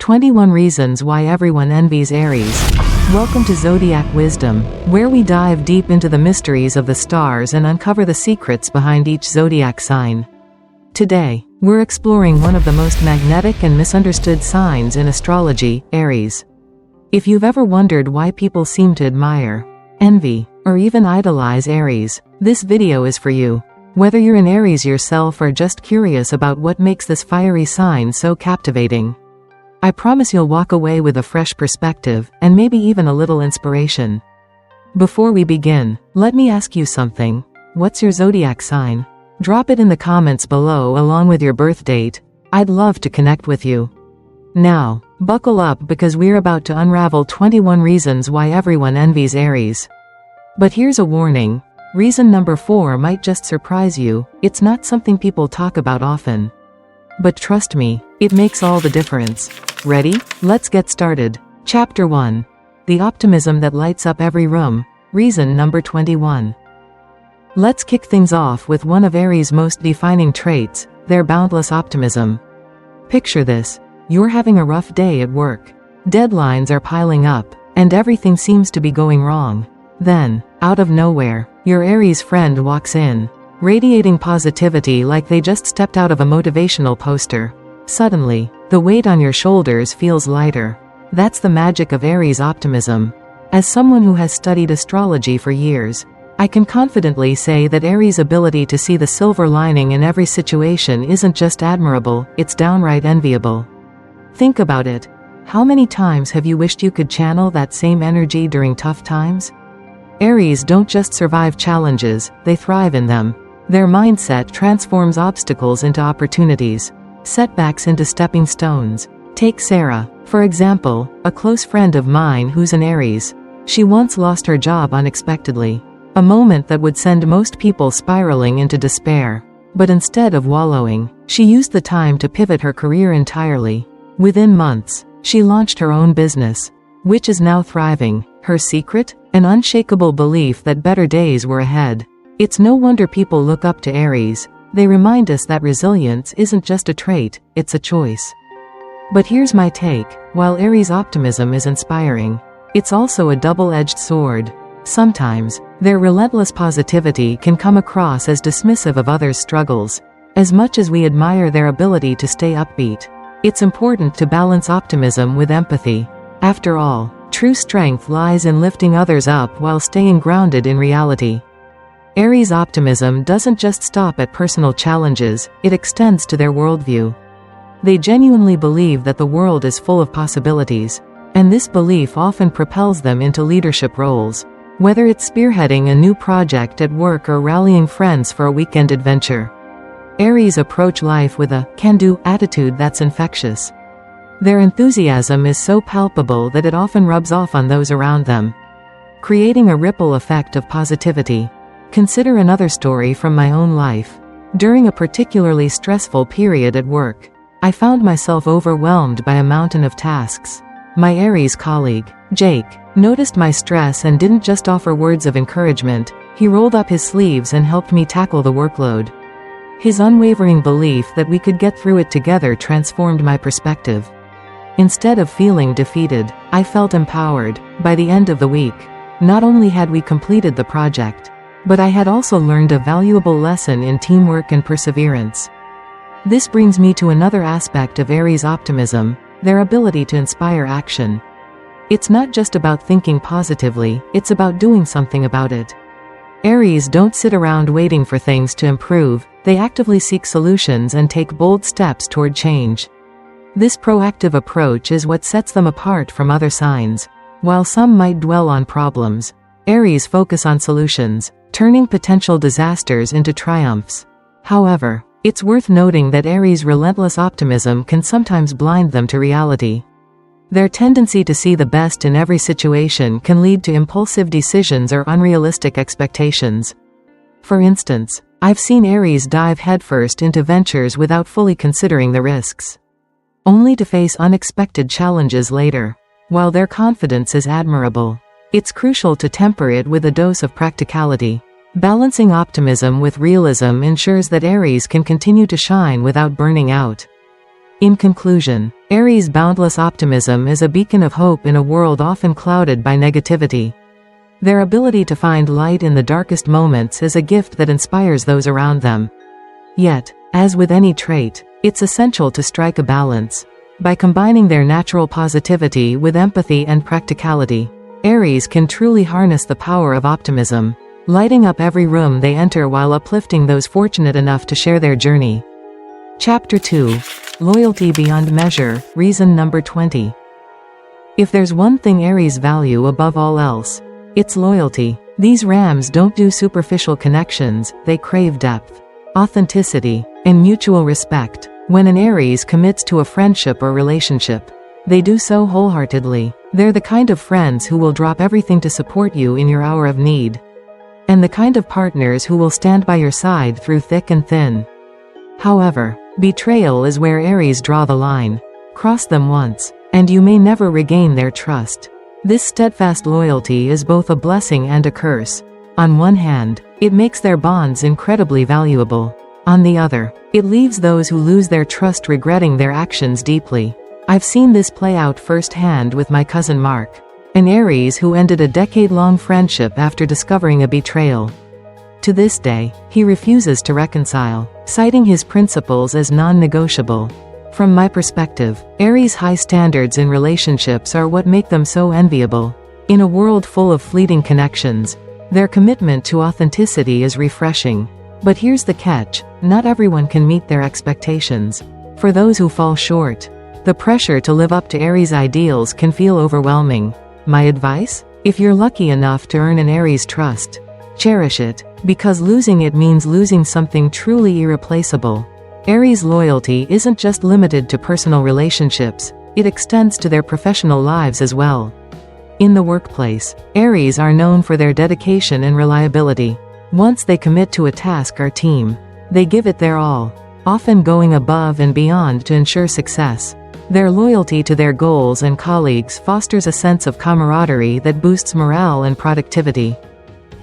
21 Reasons Why Everyone Envies Aries. Welcome to Zodiac Wisdom, where we dive deep into the mysteries of the stars and uncover the secrets behind each zodiac sign. Today, we're exploring one of the most magnetic and misunderstood signs in astrology, Aries. If you've ever wondered why people seem to admire, envy, or even idolize Aries, this video is for you. Whether you're an Aries yourself or just curious about what makes this fiery sign so captivating, I promise you'll walk away with a fresh perspective, and maybe even a little inspiration. Before we begin, let me ask you something. What's your zodiac sign? Drop it in the comments below along with your birth date. I'd love to connect with you. Now, buckle up because we're about to unravel 21 reasons why everyone envies Aries. But here's a warning. Reason number 4 might just surprise you. It's not something people talk about often. But trust me, it makes all the difference. Ready? Let's get started. Chapter 1. The optimism that lights up every room. Reason number 21. Let's kick things off with one of Aries' most defining traits, their boundless optimism. Picture this. You're having a rough day at work. Deadlines are piling up, and everything seems to be going wrong. Then, out of nowhere, your Aries friend walks in, radiating positivity like they just stepped out of a motivational poster. Suddenly, the weight on your shoulders feels lighter. That's the magic of Aries optimism. As someone who has studied astrology for years, I can confidently say that Aries' ability to see the silver lining in every situation isn't just admirable, it's downright enviable. Think about it. How many times have you wished you could channel that same energy during tough times? Aries don't just survive challenges, they thrive in them. Their mindset transforms obstacles into opportunities, setbacks into stepping stones. Take Sarah, for example, a close friend of mine who's an Aries. She once lost her job unexpectedly, a moment that would send most people spiraling into despair. But instead of wallowing, she used the time to pivot her career entirely. Within months, she launched her own business, which is now thriving. Her secret? An unshakable belief that better days were ahead. It's no wonder people look up to Aries. They remind us that resilience isn't just a trait, it's a choice. But here's my take. While Aries optimism is inspiring, it's also a double-edged sword. Sometimes, their relentless positivity can come across as dismissive of others' struggles. As much as we admire their ability to stay upbeat, it's important to balance optimism with empathy. After all, true strength lies in lifting others up while staying grounded in reality. Aries optimism doesn't just stop at personal challenges, it extends to their worldview. They genuinely believe that the world is full of possibilities, and this belief often propels them into leadership roles. Whether it's spearheading a new project at work or rallying friends for a weekend adventure, Aries approach life with a can-do attitude that's infectious. Their enthusiasm is so palpable that it often rubs off on those around them, creating a ripple effect of positivity. Consider another story from my own life. During a particularly stressful period at work, I found myself overwhelmed by a mountain of tasks. My Aries colleague, Jake, noticed my stress and didn't just offer words of encouragement, he rolled up his sleeves and helped me tackle the workload. His unwavering belief that we could get through it together transformed my perspective. Instead of feeling defeated, I felt empowered. By the end of the week, not only had we completed the project, but I had also learned a valuable lesson in teamwork and perseverance. This brings me to another aspect of Aries optimism, their ability to inspire action. It's not just about thinking positively, it's about doing something about it. Aries don't sit around waiting for things to improve, they actively seek solutions and take bold steps toward change. This proactive approach is what sets them apart from other signs. While some might dwell on problems, Aries focus on solutions, turning potential disasters into triumphs. However, it's worth noting that Aries' relentless optimism can sometimes blind them to reality. Their tendency to see the best in every situation can lead to impulsive decisions or unrealistic expectations. For instance, I've seen Aries dive headfirst into ventures without fully considering the risks, only to face unexpected challenges later. While their confidence is admirable, it's crucial to temper it with a dose of practicality. Balancing optimism with realism ensures that Aries can continue to shine without burning out. In conclusion, Aries' boundless optimism is a beacon of hope in a world often clouded by negativity. Their ability to find light in the darkest moments is a gift that inspires those around them. Yet, as with any trait, it's essential to strike a balance. By combining their natural positivity with empathy and practicality, Aries can truly harness the power of optimism, lighting up every room they enter while uplifting those fortunate enough to share their journey. Chapter 2. Loyalty Beyond Measure, Reason Number 20. If there's one thing Aries value above all else, it's loyalty. These Rams don't do superficial connections, they crave depth, authenticity, and mutual respect. When an Aries commits to a friendship or relationship, they do so wholeheartedly. They're the kind of friends who will drop everything to support you in your hour of need. And the kind of partners who will stand by your side through thick and thin. However, betrayal is where Aries draw the line. Cross them once, and you may never regain their trust. This steadfast loyalty is both a blessing and a curse. On one hand, it makes their bonds incredibly valuable. On the other, it leaves those who lose their trust regretting their actions deeply. I've seen this play out firsthand with my cousin Mark, an Aries who ended a decade-long friendship after discovering a betrayal. To this day, he refuses to reconcile, citing his principles as non-negotiable. From my perspective, Aries' high standards in relationships are what make them so enviable. In a world full of fleeting connections, their commitment to authenticity is refreshing. But here's the catch, not everyone can meet their expectations. For those who fall short, the pressure to live up to Aries' ideals can feel overwhelming. My advice? If you're lucky enough to earn an Aries' trust, cherish it, because losing it means losing something truly irreplaceable. Aries' loyalty isn't just limited to personal relationships, it extends to their professional lives as well. In the workplace, Aries are known for their dedication and reliability. Once they commit to a task or team, they give it their all, often going above and beyond to ensure success. Their loyalty to their goals and colleagues fosters a sense of camaraderie that boosts morale and productivity.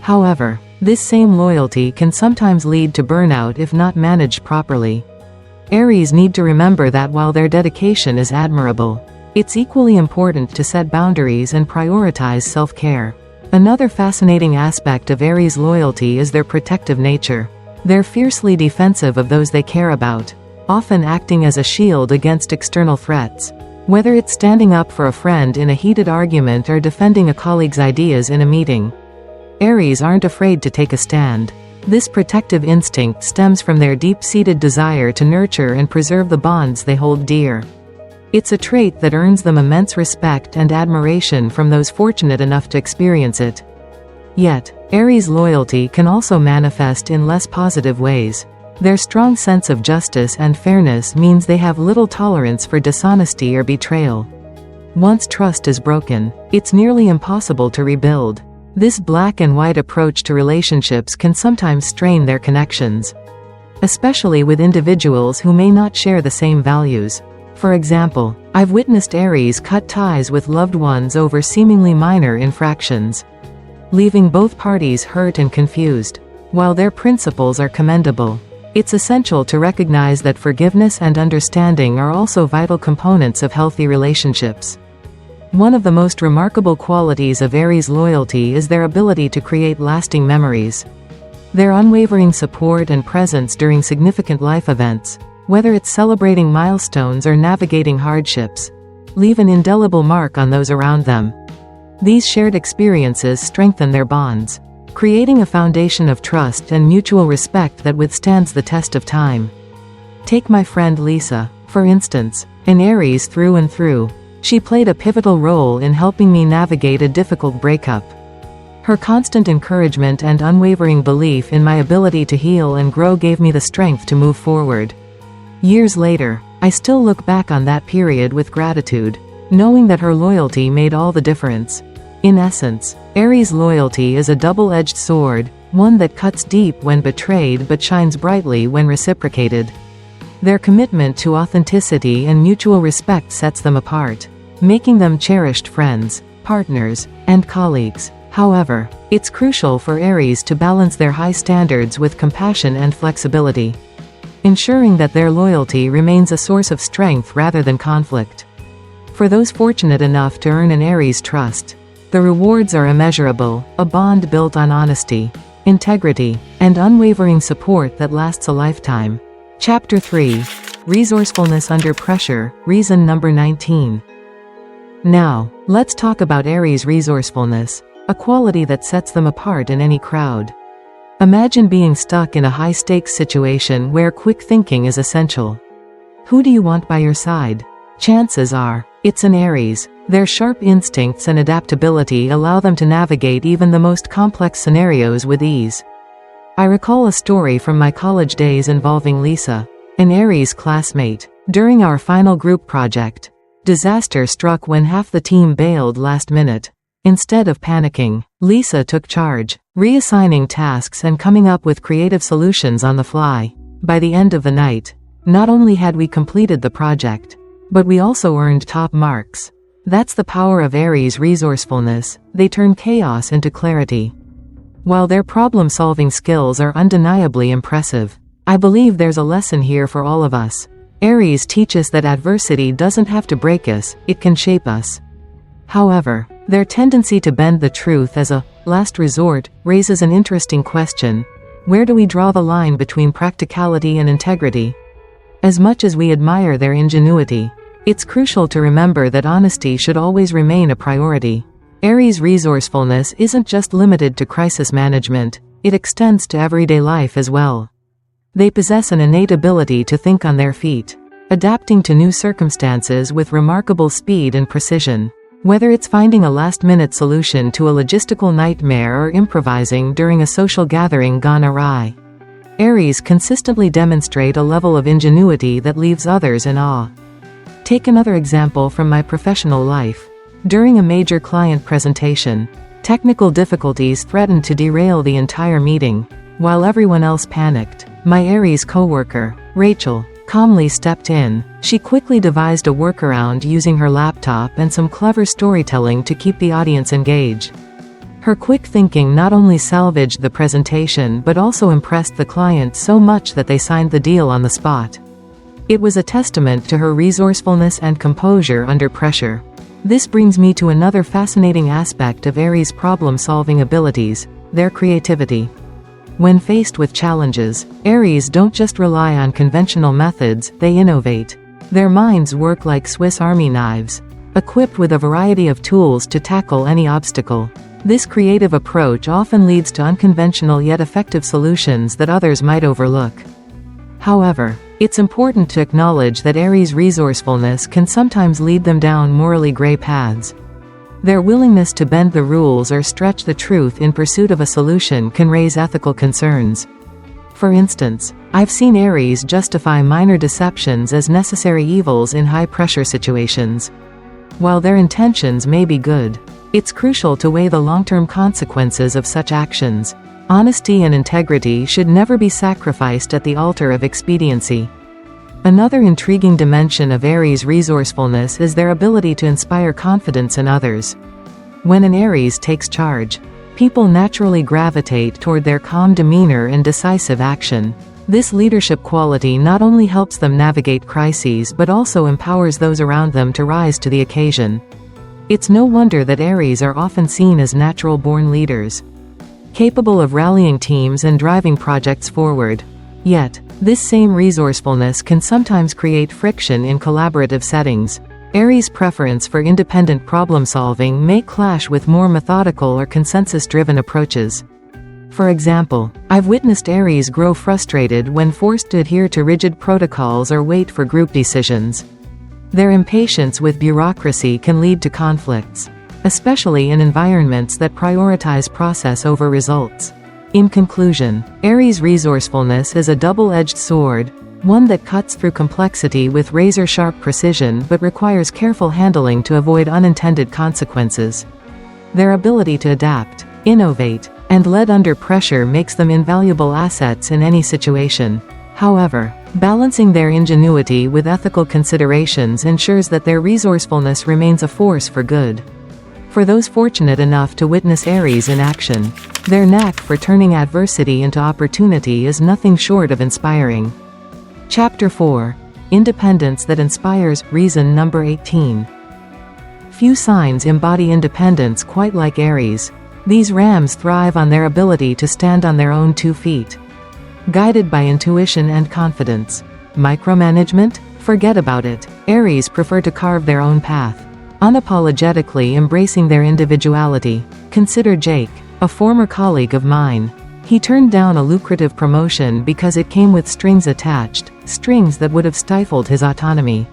However, this same loyalty can sometimes lead to burnout if not managed properly. Aries need to remember that while their dedication is admirable, it's equally important to set boundaries and prioritize self-care. Another fascinating aspect of Aries' loyalty is their protective nature. They're fiercely defensive of those they care about, often acting as a shield against external threats. Whether it's standing up for a friend in a heated argument or defending a colleague's ideas in a meeting, Aries aren't afraid to take a stand. This protective instinct stems from their deep-seated desire to nurture and preserve the bonds they hold dear. It's a trait that earns them immense respect and admiration from those fortunate enough to experience it. Yet, Aries' loyalty can also manifest in less positive ways. Their strong sense of justice and fairness means they have little tolerance for dishonesty or betrayal. Once trust is broken, it's nearly impossible to rebuild. This black and white approach to relationships can sometimes strain their connections, especially with individuals who may not share the same values. For example, I've witnessed Aries cut ties with loved ones over seemingly minor infractions, leaving both parties hurt and confused. While their principles are commendable, it's essential to recognize that forgiveness and understanding are also vital components of healthy relationships. One of the most remarkable qualities of Aries' loyalty is their ability to create lasting memories. Their unwavering support and presence during significant life events, whether it's celebrating milestones or navigating hardships, leave an indelible mark on those around them. These shared experiences strengthen their bonds, creating a foundation of trust and mutual respect that withstands the test of time. Take my friend Lisa, for instance, an Aries through and through. She played a pivotal role in helping me navigate a difficult breakup. Her constant encouragement and unwavering belief in my ability to heal and grow gave me the strength to move forward. Years later, I still look back on that period with gratitude, knowing that her loyalty made all the difference. In essence, Aries' loyalty is a double-edged sword, one that cuts deep when betrayed but shines brightly when reciprocated. Their commitment to authenticity and mutual respect sets them apart, making them cherished friends, partners, and colleagues. However, it's crucial for Aries to balance their high standards with compassion and flexibility. ensuring that their loyalty remains a source of strength rather than conflict. For those fortunate enough to earn an Aries trust, the rewards are immeasurable, a bond built on honesty, integrity, and unwavering support that lasts a lifetime. Chapter 3. Resourcefulness under pressure, reason number 19. Now, let's talk about Aries' resourcefulness, a quality that sets them apart in any crowd. Imagine being stuck in a high-stakes situation where quick thinking is essential. Who do you want by your side? Chances are, it's an Aries. Their sharp instincts and adaptability allow them to navigate even the most complex scenarios with ease. I recall a story from my college days involving Lisa, an Aries classmate. During our final group project, disaster struck when half the team bailed last minute. Instead of panicking, Lisa took charge, reassigning tasks and coming up with creative solutions on the fly. By the end of the night, not only had we completed the project, but we also earned top marks. That's the power of Aries' resourcefulness. They turn chaos into clarity. While their problem-solving skills are undeniably impressive, I believe there's a lesson here for all of us. Aries teach us that adversity doesn't have to break us, it can shape us. However, their tendency to bend the truth as a last resort raises an interesting question. Where do we draw the line between practicality and integrity? As much as we admire their ingenuity, it's crucial to remember that honesty should always remain a priority. Aries' resourcefulness isn't just limited to crisis management, it extends to everyday life as well. They possess an innate ability to think on their feet, adapting to new circumstances with remarkable speed and precision. Whether it's finding a last-minute solution to a logistical nightmare or improvising during a social gathering gone awry, Aries consistently demonstrate a level of ingenuity that leaves others in awe. Take another example from my professional life. During a major client presentation, technical difficulties threatened to derail the entire meeting. While everyone else panicked, my Aries coworker, Rachel, calmly stepped in. She quickly devised a workaround using her laptop and some clever storytelling to keep the audience engaged. Her quick thinking not only salvaged the presentation but also impressed the client so much that they signed the deal on the spot. It was a testament to her resourcefulness and composure under pressure. This brings me to another fascinating aspect of Aries' problem-solving abilities, their creativity. When faced with challenges, Aries don't just rely on conventional methods, they innovate. Their minds work like Swiss Army knives, equipped with a variety of tools to tackle any obstacle. This creative approach often leads to unconventional yet effective solutions that others might overlook. However, it's important to acknowledge that Aries' resourcefulness can sometimes lead them down morally gray paths. Their willingness to bend the rules or stretch the truth in pursuit of a solution can raise ethical concerns. For instance, I've seen Aries justify minor deceptions as necessary evils in high-pressure situations. While their intentions may be good, it's crucial to weigh the long-term consequences of such actions. Honesty and integrity should never be sacrificed at the altar of expediency. Another intriguing dimension of Aries' resourcefulness is their ability to inspire confidence in others. When an Aries takes charge, people naturally gravitate toward their calm demeanor and decisive action. This leadership quality not only helps them navigate crises but also empowers those around them to rise to the occasion. It's no wonder that Aries are often seen as natural-born leaders, capable of rallying teams and driving projects forward. Yet, this same resourcefulness can sometimes create friction in collaborative settings. Aries' preference for independent problem-solving may clash with more methodical or consensus-driven approaches. For example, I've witnessed Aries grow frustrated when forced to adhere to rigid protocols or wait for group decisions. Their impatience with bureaucracy can lead to conflicts, especially in environments that prioritize process over results. In conclusion, Aries' resourcefulness is a double-edged sword, one that cuts through complexity with razor-sharp precision but requires careful handling to avoid unintended consequences. Their ability to adapt, innovate, and lead under pressure makes them invaluable assets in any situation. However, balancing their ingenuity with ethical considerations ensures that their resourcefulness remains a force for good. For those fortunate enough to witness Aries in action, their knack for turning adversity into opportunity is nothing short of inspiring. Chapter 4. Independence that inspires. Reason number 18. Few signs embody independence quite like Aries. These rams thrive on their ability to stand on their own 2 feet. Guided by intuition and confidence. Micromanagement? Forget about it. Aries prefer to carve their own path, unapologetically embracing their individuality. Consider Jake, a former colleague of mine. He turned down a lucrative promotion because it came with strings attached, strings that would have stifled his autonomy.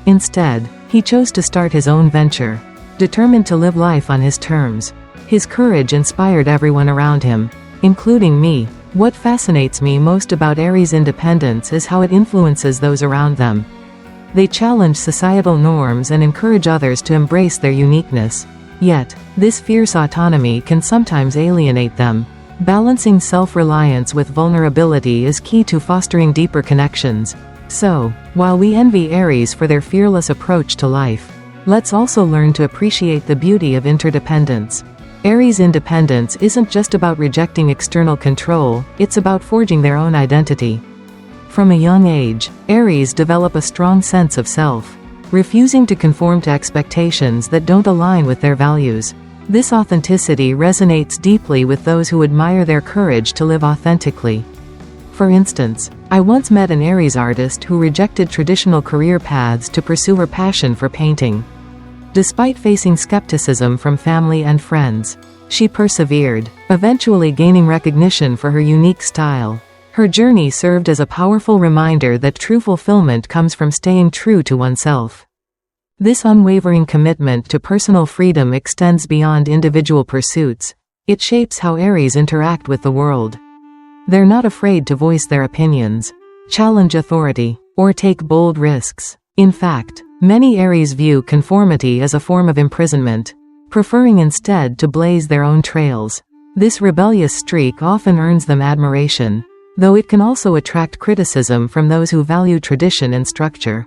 Instead, he chose to start his own venture, determined to live life on his terms. His courage inspired everyone around him, including me. What fascinates me most about Aries' independence is how it influences those around them. They challenge societal norms and encourage others to embrace their uniqueness. Yet, this fierce autonomy can sometimes alienate them. Balancing self-reliance with vulnerability is key to fostering deeper connections. So, while we envy Aries for their fearless approach to life, let's also learn to appreciate the beauty of interdependence. Aries' independence isn't just about rejecting external control, it's about forging their own identity. From a young age, Aries develop a strong sense of self, refusing to conform to expectations that don't align with their values. This authenticity resonates deeply with those who admire their courage to live authentically. For instance, I once met an Aries artist who rejected traditional career paths to pursue her passion for painting. Despite facing skepticism from family and friends, she persevered, eventually gaining recognition for her unique style. Her journey served as a powerful reminder that true fulfillment comes from staying true to oneself. This unwavering commitment to personal freedom extends beyond individual pursuits. It shapes how Aries interact with the world. They're not afraid to voice their opinions, challenge authority, or take bold risks. In fact, many Aries view conformity as a form of imprisonment, preferring instead to blaze their own trails. This rebellious streak often earns them admiration, though it can also attract criticism from those who value tradition and structure.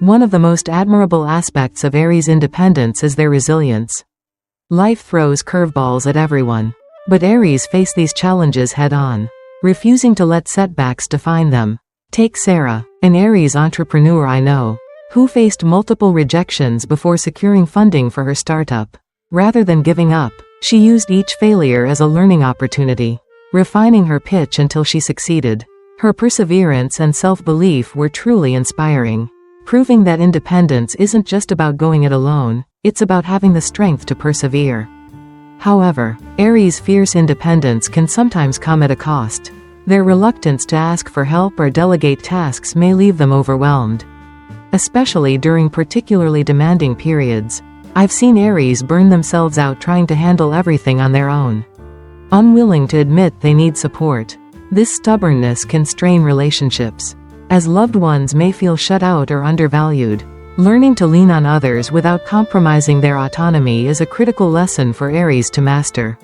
One of the most admirable aspects of Aries' independence is their resilience. Life throws curveballs at everyone, but Aries face these challenges head-on, refusing to let setbacks define them. Take Sarah, an Aries entrepreneur I know, who faced multiple rejections before securing funding for her startup. Rather than giving up, she used each failure as a learning opportunity, refining her pitch until she succeeded. Her perseverance and self-belief were truly inspiring, proving that independence isn't just about going it alone, it's about having the strength to persevere. However, Aries' fierce independence can sometimes come at a cost. Their reluctance to ask for help or delegate tasks may leave them overwhelmed, especially during particularly demanding periods. I've seen Aries burn themselves out trying to handle everything on their own, unwilling to admit they need support. This stubbornness can strain relationships, as loved ones may feel shut out or undervalued. Learning to lean on others without compromising their autonomy is a critical lesson for Aries to master.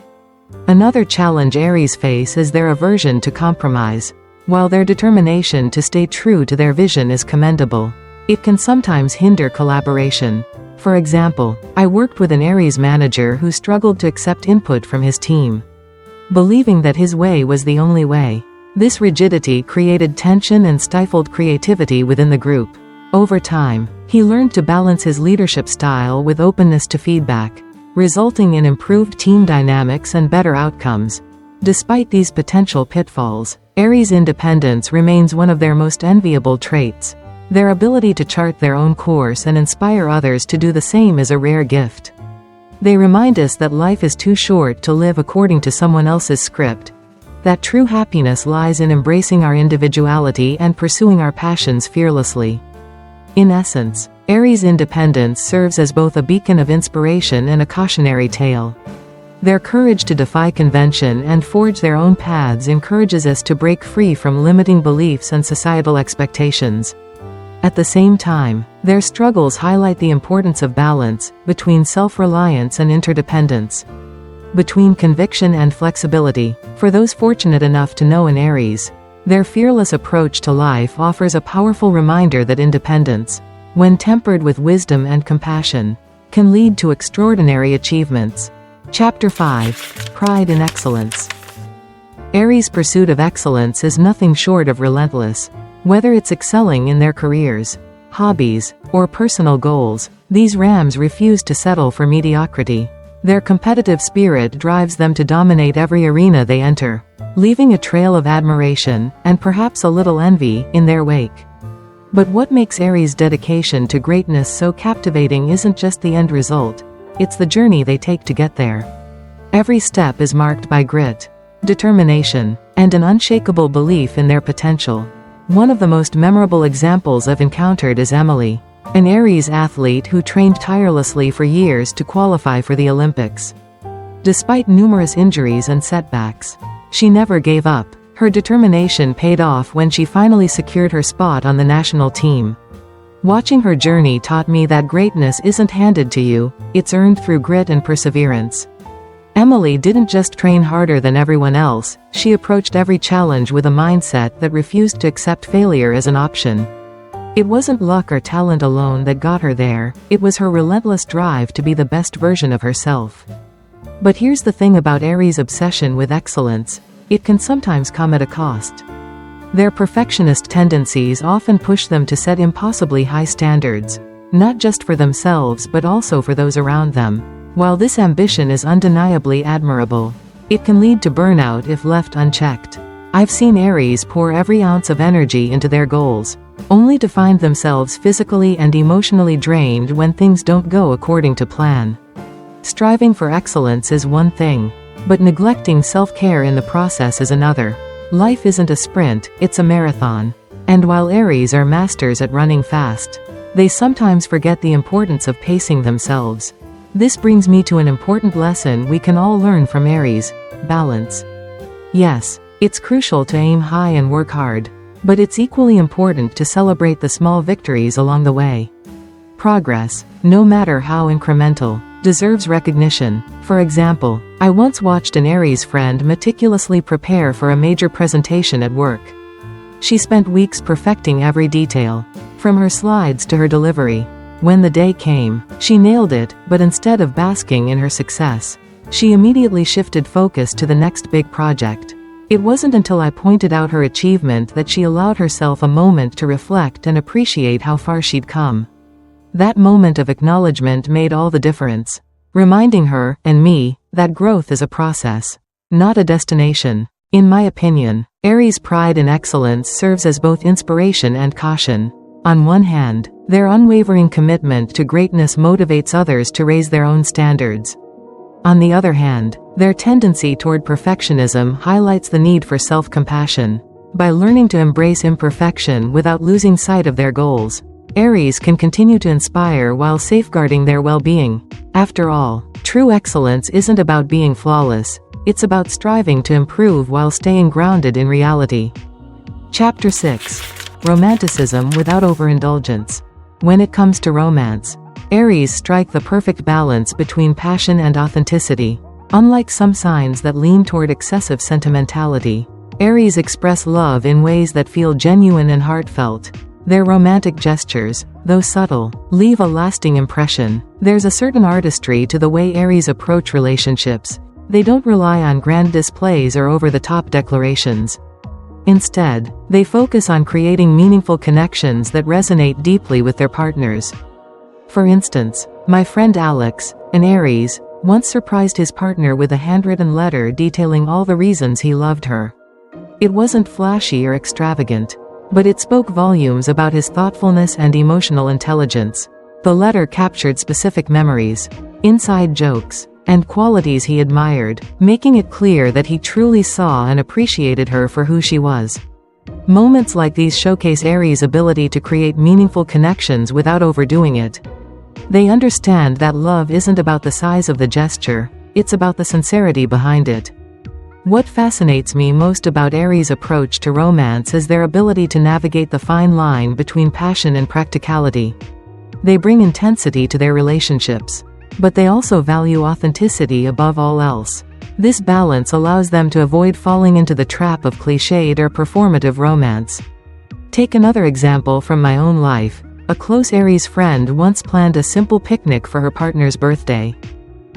Another challenge Aries face is their aversion to compromise. While their determination to stay true to their vision is commendable, it can sometimes hinder collaboration. For example, I worked with an Aries manager who struggled to accept input from his team, believing that his way was the only way. This rigidity created tension and stifled creativity within the group. Over time, he learned to balance his leadership style with openness to feedback, resulting in improved team dynamics and better outcomes. Despite these potential pitfalls, Aries' independence remains one of their most enviable traits. Their ability to chart their own course and inspire others to do the same is a rare gift. They remind us that life is too short to live according to someone else's script, that true happiness lies in embracing our individuality and pursuing our passions fearlessly. In essence, Aries' independence serves as both a beacon of inspiration and a cautionary tale. Their courage to defy convention and forge their own paths encourages us to break free from limiting beliefs and societal expectations. At the same time, their struggles highlight the importance of balance between self-reliance and interdependence, between conviction and flexibility. For those fortunate enough to know an Aries, their fearless approach to life offers a powerful reminder that independence, when tempered with wisdom and compassion, can lead to extraordinary achievements. Chapter 5. Pride in Excellence. Aries' pursuit of excellence is nothing short of relentless. Whether it's excelling in their careers, hobbies, or personal goals, these rams refuse to settle for mediocrity. Their competitive spirit drives them to dominate every arena they enter, leaving a trail of admiration, and perhaps a little envy, in their wake. But what makes Aries' dedication to greatness so captivating isn't just the end result, it's the journey they take to get there. Every step is marked by grit, determination, and an unshakable belief in their potential. One of the most memorable examples I've encountered is Emily, an Aries athlete who trained tirelessly for years to qualify for the Olympics. Despite numerous injuries and setbacks, she never gave up. Her determination paid off when she finally secured her spot on the national team. Watching her journey taught me that greatness isn't handed to you, it's earned through grit and perseverance. Emily didn't just train harder than everyone else, she approached every challenge with a mindset that refused to accept failure as an option. It wasn't luck or talent alone that got her there, it was her relentless drive to be the best version of herself. But here's the thing about Aries' obsession with excellence, it can sometimes come at a cost. Their perfectionist tendencies often push them to set impossibly high standards, not just for themselves but also for those around them. While this ambition is undeniably admirable, it can lead to burnout if left unchecked. I've seen Aries pour every ounce of energy into their goals, only to find themselves physically and emotionally drained when things don't go according to plan. Striving for excellence is one thing, but neglecting self-care in the process is another. Life isn't a sprint, it's a marathon. And while Aries are masters at running fast, they sometimes forget the importance of pacing themselves. This brings me to an important lesson we can all learn from Aries: balance. Yes, it's crucial to aim high and work hard, but it's equally important to celebrate the small victories along the way. Progress, no matter how incremental, deserves recognition. For example, I once watched an Aries friend meticulously prepare for a major presentation at work. She spent weeks perfecting every detail, from her slides to her delivery. When the day came, she nailed it, but instead of basking in her success, she immediately shifted focus to the next big project. It wasn't until I pointed out her achievement that she allowed herself a moment to reflect and appreciate how far she'd come. That moment of acknowledgement made all the difference, reminding her, and me, that growth is a process, not a destination. In my opinion, Aries' pride in excellence serves as both inspiration and caution. On one hand, their unwavering commitment to greatness motivates others to raise their own standards. On the other hand, their tendency toward perfectionism highlights the need for self-compassion. By learning to embrace imperfection without losing sight of their goals, Aries can continue to inspire while safeguarding their well-being. After all, true excellence isn't about being flawless, it's about striving to improve while staying grounded in reality. Chapter 6. Romanticism without overindulgence. When it comes to romance, Aries strike the perfect balance between passion and authenticity. Unlike some signs that lean toward excessive sentimentality, Aries express love in ways that feel genuine and heartfelt. Their romantic gestures, though subtle, leave a lasting impression. There's a certain artistry to the way Aries approach relationships. They don't rely on grand displays or over-the-top declarations. Instead, they focus on creating meaningful connections that resonate deeply with their partners. For instance, my friend Alex, an Aries, once surprised his partner with a handwritten letter detailing all the reasons he loved her. It wasn't flashy or extravagant, but it spoke volumes about his thoughtfulness and emotional intelligence. The letter captured specific memories, inside jokes, and qualities he admired, making it clear that he truly saw and appreciated her for who she was. Moments like these showcase Aries' ability to create meaningful connections without overdoing it. They understand that love isn't about the size of the gesture, it's about the sincerity behind it. What fascinates me most about Aries' approach to romance is their ability to navigate the fine line between passion and practicality. They bring intensity to their relationships, but they also value authenticity above all else. This balance allows them to avoid falling into the trap of cliched or performative romance. Take another example from my own life. A close Aries friend once planned a simple picnic for her partner's birthday.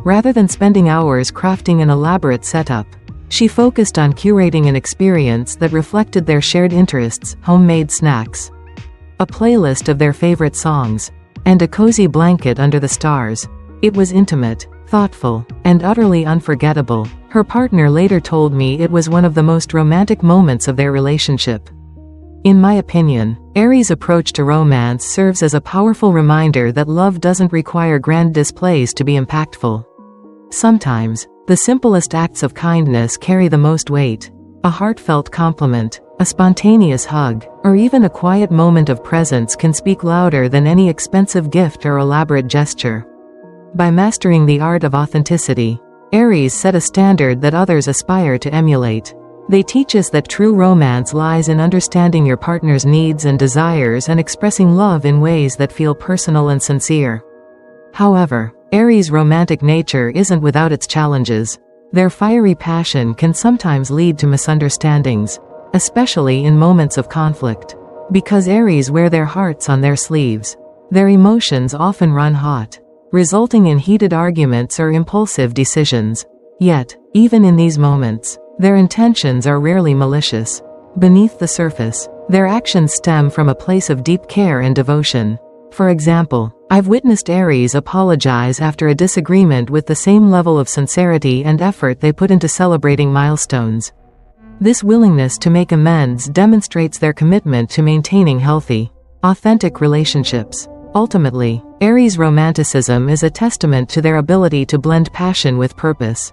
Rather than spending hours crafting an elaborate setup, She focused on curating an experience that reflected their shared interests, homemade snacks, a playlist of their favorite songs, and a cozy blanket under the stars. It was intimate, thoughtful, and utterly unforgettable. Her partner later told me it was one of the most romantic moments of their relationship. In my opinion, Aries' approach to romance serves as a powerful reminder that love doesn't require grand displays to be impactful. Sometimes, the simplest acts of kindness carry the most weight. A heartfelt compliment, a spontaneous hug, or even a quiet moment of presence can speak louder than any expensive gift or elaborate gesture. By mastering the art of authenticity, Aries set a standard that others aspire to emulate. They teach us that true romance lies in understanding your partner's needs and desires and expressing love in ways that feel personal and sincere. However, Aries' romantic nature isn't without its challenges. Their fiery passion can sometimes lead to misunderstandings, especially in moments of conflict. Because Aries wear their hearts on their sleeves, their emotions often run hot, resulting in heated arguments or impulsive decisions. Yet, even in these moments, their intentions are rarely malicious. Beneath the surface, their actions stem from a place of deep care and devotion. For example, I've witnessed Aries apologize after a disagreement with the same level of sincerity and effort they put into celebrating milestones. This willingness to make amends demonstrates their commitment to maintaining healthy, authentic relationships. Ultimately, Aries' romanticism is a testament to their ability to blend passion with purpose.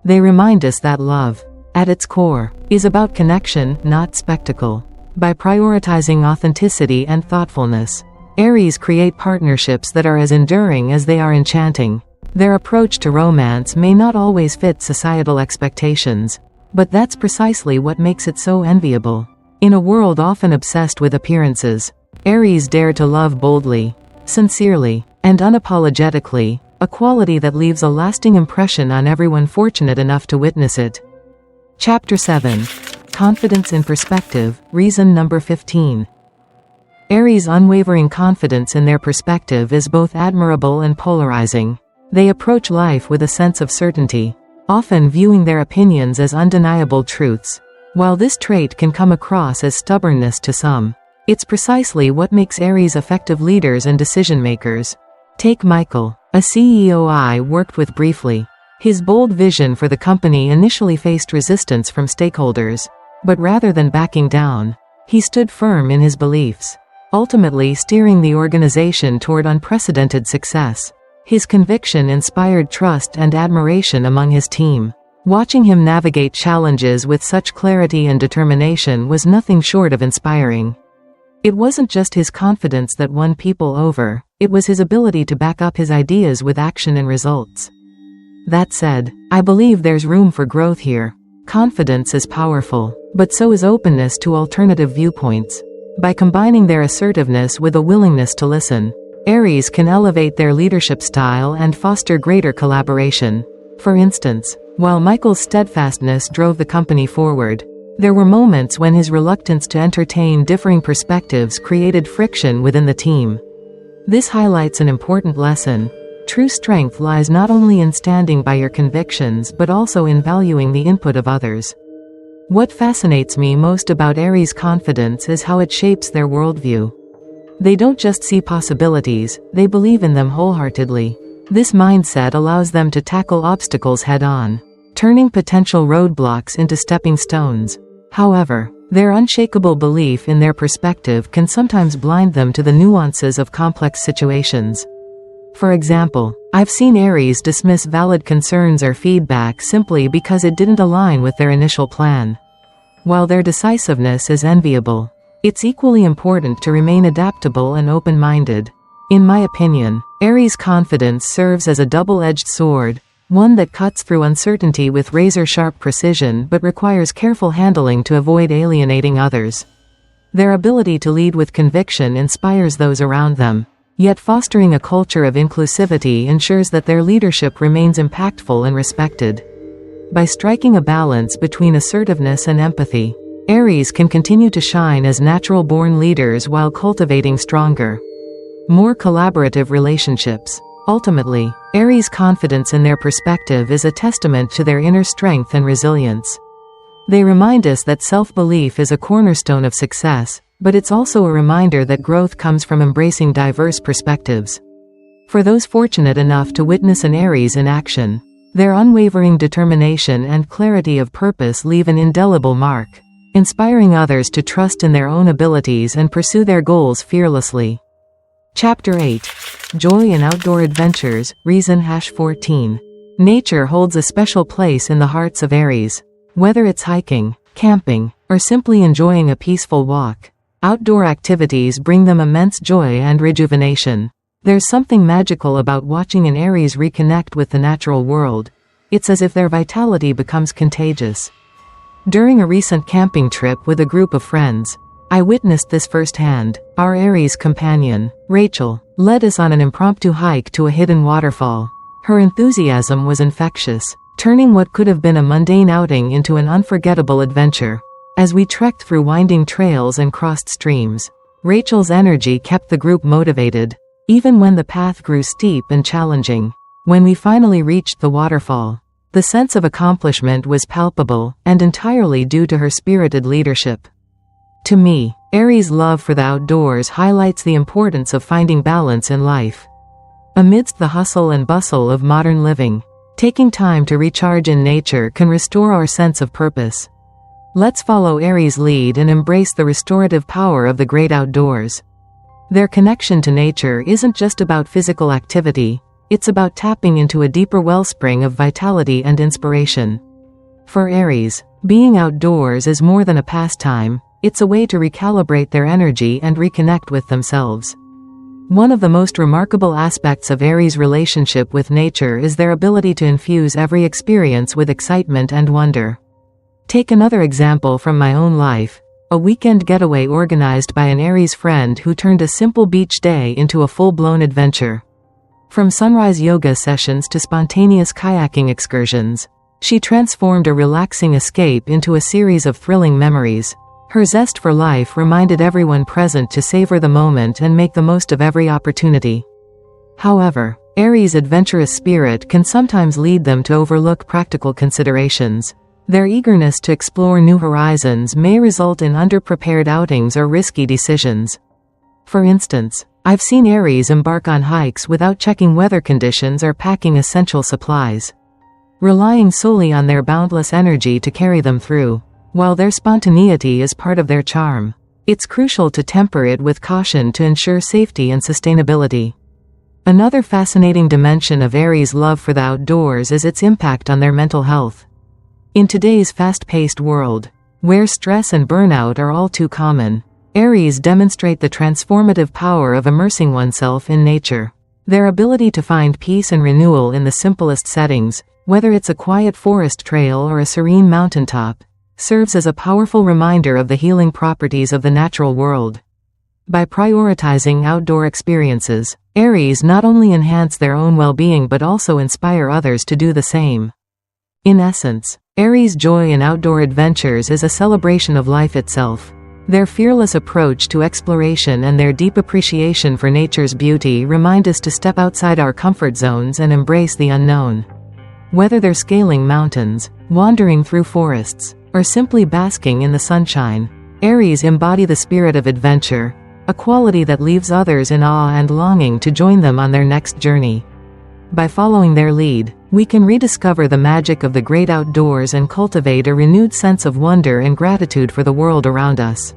They remind us that love, at its core, is about connection, not spectacle. By prioritizing authenticity and thoughtfulness, Aries create partnerships that are as enduring as they are enchanting. Their approach to romance may not always fit societal expectations, but that's precisely what makes it so enviable. In a world often obsessed with appearances, Aries dare to love boldly, sincerely, and unapologetically, a quality that leaves a lasting impression on everyone fortunate enough to witness it. Chapter 7. Confidence in Perspective, Reason number 15. Aries' unwavering confidence in their perspective is both admirable and polarizing. They approach life with a sense of certainty, often viewing their opinions as undeniable truths. While this trait can come across as stubbornness to some, it's precisely what makes Aries effective leaders and decision-makers. Take Michael, a CEO I worked with briefly. His bold vision for the company initially faced resistance from stakeholders, but rather than backing down, he stood firm in his beliefs, ultimately steering the organization toward unprecedented success. His conviction inspired trust and admiration among his team. Watching him navigate challenges with such clarity and determination was nothing short of inspiring. It wasn't just his confidence that won people over, it was his ability to back up his ideas with action and results. That said, I believe there's room for growth here. Confidence is powerful, but so is openness to alternative viewpoints. By combining their assertiveness with a willingness to listen, Aries can elevate their leadership style and foster greater collaboration. For instance, while Michael's steadfastness drove the company forward, there were moments when his reluctance to entertain differing perspectives created friction within the team. This highlights an important lesson. True strength lies not only in standing by your convictions but also in valuing the input of others. What fascinates me most about Aries' confidence is how it shapes their worldview. They don't just see possibilities, they believe in them wholeheartedly. This mindset allows them to tackle obstacles head-on, turning potential roadblocks into stepping stones. However, their unshakable belief in their perspective can sometimes blind them to the nuances of complex situations. For example, I've seen Aries dismiss valid concerns or feedback simply because it didn't align with their initial plan. While their decisiveness is enviable, it's equally important to remain adaptable and open-minded. In my opinion, Aries' confidence serves as a double-edged sword, one that cuts through uncertainty with razor-sharp precision but requires careful handling to avoid alienating others. Their ability to lead with conviction inspires those around them, yet fostering a culture of inclusivity ensures that their leadership remains impactful and respected. By striking a balance between assertiveness and empathy, Aries can continue to shine as natural-born leaders while cultivating stronger, more collaborative relationships. Ultimately, Aries' confidence in their perspective is a testament to their inner strength and resilience. They remind us that self-belief is a cornerstone of success, but it's also a reminder that growth comes from embracing diverse perspectives. For those fortunate enough to witness an Aries in action, their unwavering determination and clarity of purpose leave an indelible mark, inspiring others to trust in their own abilities and pursue their goals fearlessly. Chapter 8. Joy in Outdoor Adventures, Reason #14. Nature holds a special place in the hearts of Aries. Whether it's hiking, camping, or simply enjoying a peaceful walk, outdoor activities bring them immense joy and rejuvenation. There's something magical about watching an Aries reconnect with the natural world. It's as if their vitality becomes contagious. During a recent camping trip with a group of friends, I witnessed this firsthand. Our Aries companion, Rachel, led us on an impromptu hike to a hidden waterfall. Her enthusiasm was infectious, turning what could have been a mundane outing into an unforgettable adventure. As we trekked through winding trails and crossed streams, Rachel's energy kept the group motivated, even when the path grew steep and challenging. When we finally reached the waterfall, the sense of accomplishment was palpable, and entirely due to her spirited leadership. To me, Aries' love for the outdoors highlights the importance of finding balance in life. Amidst the hustle and bustle of modern living, taking time to recharge in nature can restore our sense of purpose. Let's follow Aries' lead and embrace the restorative power of the great outdoors. Their connection to nature isn't just about physical activity, it's about tapping into a deeper wellspring of vitality and inspiration. For Aries, being outdoors is more than a pastime, it's a way to recalibrate their energy and reconnect with themselves. One of the most remarkable aspects of Aries' relationship with nature is their ability to infuse every experience with excitement and wonder. Take another example from my own life. A weekend getaway organized by an Aries friend who turned a simple beach day into a full-blown adventure. From sunrise yoga sessions to spontaneous kayaking excursions, she transformed a relaxing escape into a series of thrilling memories. Her zest for life reminded everyone present to savor the moment and make the most of every opportunity. However, Aries' adventurous spirit can sometimes lead them to overlook practical considerations. Their eagerness to explore new horizons may result in underprepared outings or risky decisions. For instance, I've seen Aries embark on hikes without checking weather conditions or packing essential supplies, relying solely on their boundless energy to carry them through. While their spontaneity is part of their charm, it's crucial to temper it with caution to ensure safety and sustainability. Another fascinating dimension of Aries' love for the outdoors is its impact on their mental health. In today's fast-paced world, where stress and burnout are all too common, Aries demonstrate the transformative power of immersing oneself in nature. Their ability to find peace and renewal in the simplest settings, whether it's a quiet forest trail or a serene mountaintop, serves as a powerful reminder of the healing properties of the natural world. By prioritizing outdoor experiences, Aries not only enhance their own well-being but also inspire others to do the same. In essence, Aries' joy in outdoor adventures is a celebration of life itself. Their fearless approach to exploration and their deep appreciation for nature's beauty remind us to step outside our comfort zones and embrace the unknown. Whether they're scaling mountains, wandering through forests, or simply basking in the sunshine, Aries embody the spirit of adventure, a quality that leaves others in awe and longing to join them on their next journey. By following their lead, we can rediscover the magic of the great outdoors and cultivate a renewed sense of wonder and gratitude for the world around us.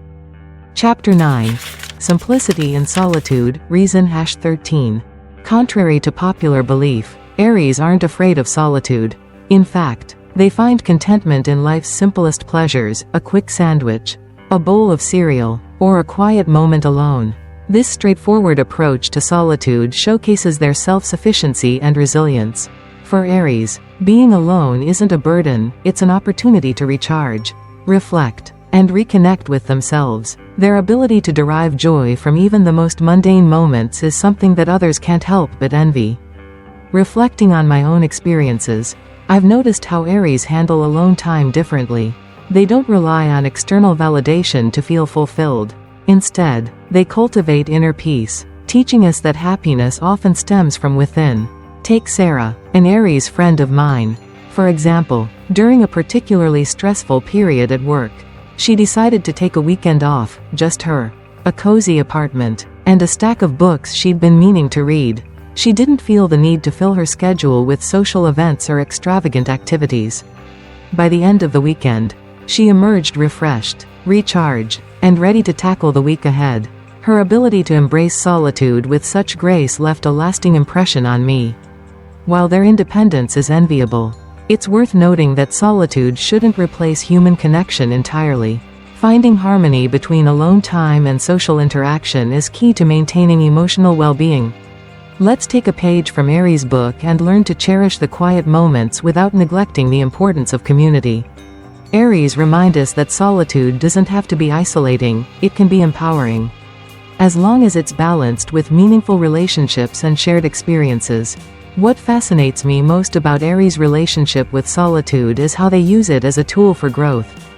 Chapter 9. Simplicity in Solitude, Reason #13. Contrary to popular belief, Aries aren't afraid of solitude. In fact, they find contentment in life's simplest pleasures, a quick sandwich, a bowl of cereal, or a quiet moment alone. This straightforward approach to solitude showcases their self-sufficiency and resilience. For Aries, being alone isn't a burden, it's an opportunity to recharge, reflect, and reconnect with themselves. Their ability to derive joy from even the most mundane moments is something that others can't help but envy. Reflecting on my own experiences, I've noticed how Aries handle alone time differently. They don't rely on external validation to feel fulfilled. Instead, they cultivate inner peace, teaching us that happiness often stems from within. Take Sarah, an Aries friend of mine. For example, during a particularly stressful period at work, she decided to take a weekend off, just her, a cozy apartment, and a stack of books she'd been meaning to read. She didn't feel the need to fill her schedule with social events or extravagant activities. By the end of the weekend, she emerged refreshed, recharged, and ready to tackle the week ahead. Her ability to embrace solitude with such grace left a lasting impression on me. While their independence is enviable, it's worth noting that solitude shouldn't replace human connection entirely. Finding harmony between alone time and social interaction is key to maintaining emotional well-being. Let's take a page from Aries' book and learn to cherish the quiet moments without neglecting the importance of community. Aries remind us that solitude doesn't have to be isolating, it can be empowering. As long as it's balanced with meaningful relationships and shared experiences. What fascinates me most about Aries' relationship with solitude is how they use it as a tool for growth.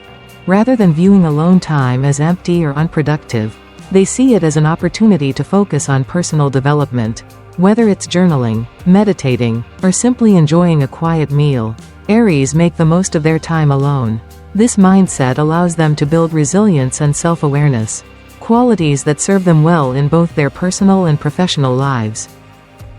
Rather than viewing alone time as empty or unproductive, they see it as an opportunity to focus on personal development. Whether it's journaling, meditating, or simply enjoying a quiet meal, Aries make the most of their time alone. This mindset allows them to build resilience and self-awareness, qualities that serve them well in both their personal and professional lives.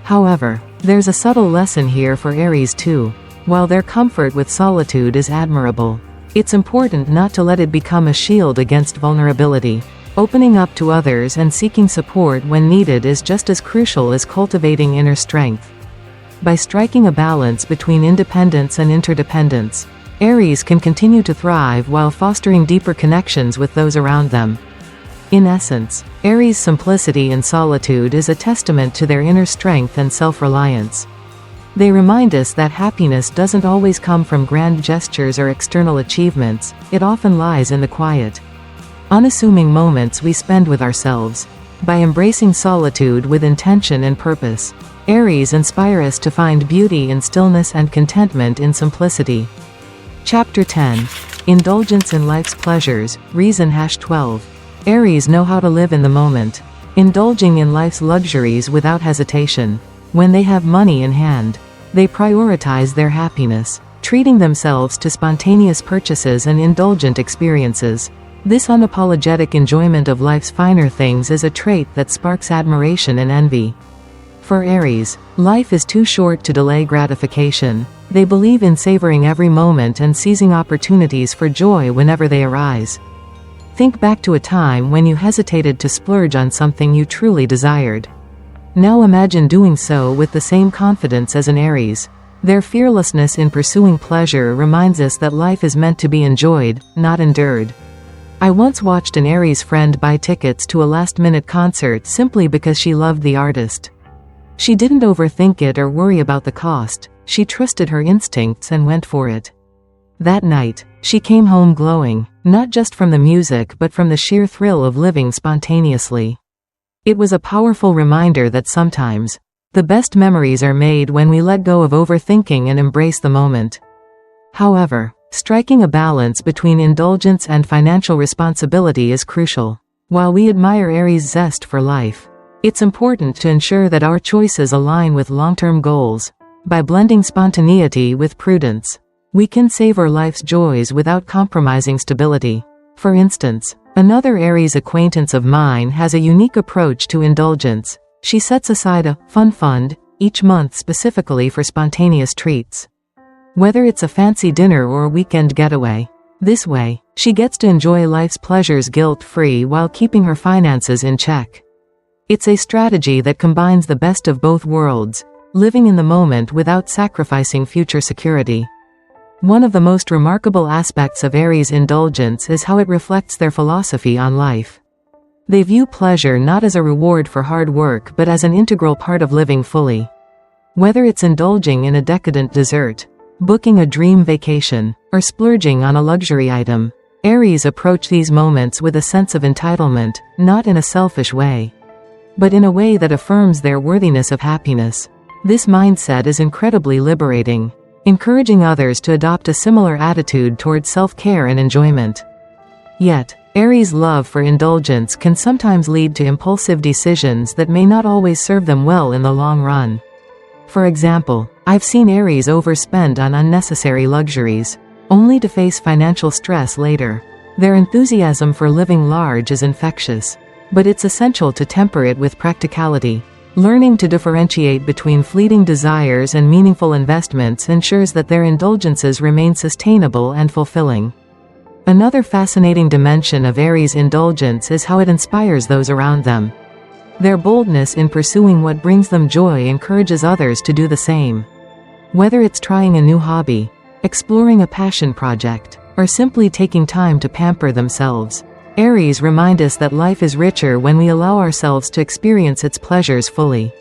However, there's a subtle lesson here for Aries too. While their comfort with solitude is admirable, it's important not to let it become a shield against vulnerability. Opening up to others and seeking support when needed is just as crucial as cultivating inner strength. By striking a balance between independence and interdependence, Aries can continue to thrive while fostering deeper connections with those around them. In essence, Aries' simplicity and solitude is a testament to their inner strength and self-reliance. They remind us that happiness doesn't always come from grand gestures or external achievements, it often lies in the quiet, unassuming moments we spend with ourselves. By embracing solitude with intention and purpose, Aries inspire us to find beauty in stillness and contentment in simplicity. Chapter 10. Indulgence in Life's Pleasures, Reason #12. Aries know how to live in the moment, indulging in life's luxuries without hesitation. When they have money in hand, they prioritize their happiness, treating themselves to spontaneous purchases and indulgent experiences. This unapologetic enjoyment of life's finer things is a trait that sparks admiration and envy. For Aries, life is too short to delay gratification. They believe in savoring every moment and seizing opportunities for joy whenever they arise. Think back to a time when you hesitated to splurge on something you truly desired. Now imagine doing so with the same confidence as an Aries. Their fearlessness in pursuing pleasure reminds us that life is meant to be enjoyed, not endured. I once watched an Aries friend buy tickets to a last-minute concert simply because she loved the artist. She didn't overthink it or worry about the cost, she trusted her instincts and went for it. That night, she came home glowing, not just from the music but from the sheer thrill of living spontaneously. It was a powerful reminder that sometimes, the best memories are made when we let go of overthinking and embrace the moment. However, striking a balance between indulgence and financial responsibility is crucial. While we admire Aries' zest for life, it's important to ensure that our choices align with long-term goals. By blending spontaneity with prudence, we can savor life's joys without compromising stability. For instance, another Aries acquaintance of mine has a unique approach to indulgence. She sets aside a fun fund each month specifically for spontaneous treats. Whether it's a fancy dinner or a weekend getaway. This way, she gets to enjoy life's pleasures guilt-free while keeping her finances in check. It's a strategy that combines the best of both worlds, living in the moment without sacrificing future security. One of the most remarkable aspects of Aries' indulgence is how it reflects their philosophy on life. They view pleasure not as a reward for hard work but as an integral part of living fully. Whether it's indulging in a decadent dessert, booking a dream vacation, or splurging on a luxury item, Aries approach these moments with a sense of entitlement, not in a selfish way, but in a way that affirms their worthiness of happiness. This mindset is incredibly liberating, encouraging others to adopt a similar attitude towards self-care and enjoyment. Yet, Aries' love for indulgence can sometimes lead to impulsive decisions that may not always serve them well in the long run. For example, I've seen Aries overspend on unnecessary luxuries, only to face financial stress later. Their enthusiasm for living large is infectious, but it's essential to temper it with practicality. Learning to differentiate between fleeting desires and meaningful investments ensures that their indulgences remain sustainable and fulfilling. Another fascinating dimension of Aries' indulgence is how it inspires those around them. Their boldness in pursuing what brings them joy encourages others to do the same. Whether it's trying a new hobby, exploring a passion project, or simply taking time to pamper themselves, Aries remind us that life is richer when we allow ourselves to experience its pleasures fully.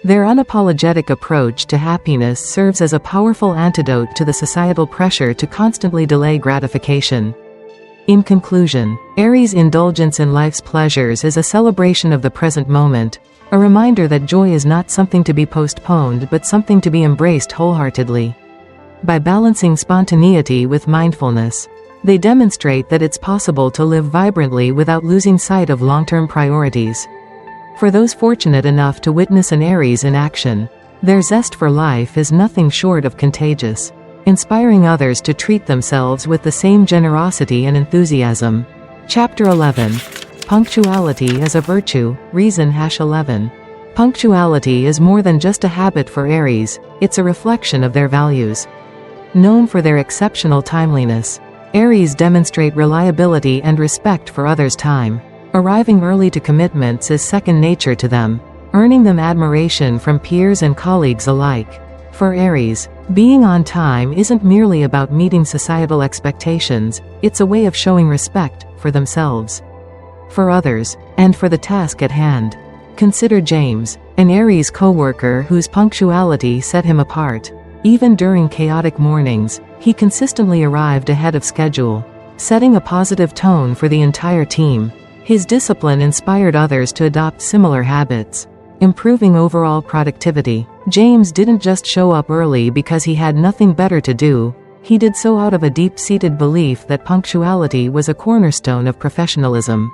Their unapologetic approach to happiness serves as a powerful antidote to the societal pressure to constantly delay gratification. In conclusion, Aries' indulgence in life's pleasures is a celebration of the present moment, a reminder that joy is not something to be postponed but something to be embraced wholeheartedly. By balancing spontaneity with mindfulness, they demonstrate that it's possible to live vibrantly without losing sight of long-term priorities. For those fortunate enough to witness an Aries in action, their zest for life is nothing short of contagious, inspiring others to treat themselves with the same generosity and enthusiasm. Chapter 11. Punctuality as a Virtue, Reason #11. Punctuality is more than just a habit for Aries, it's a reflection of their values. Known for their exceptional timeliness, Aries demonstrate reliability and respect for others' time. Arriving early to commitments is second nature to them, earning them admiration from peers and colleagues alike. For Aries, being on time isn't merely about meeting societal expectations, it's a way of showing respect for themselves, for others, and for the task at hand. Consider James, an Aries co-worker whose punctuality set him apart. Even during chaotic mornings, he consistently arrived ahead of schedule, setting a positive tone for the entire team. His discipline inspired others to adopt similar habits, improving overall productivity. James didn't just show up early because he had nothing better to do, he did so out of a deep-seated belief that punctuality was a cornerstone of professionalism.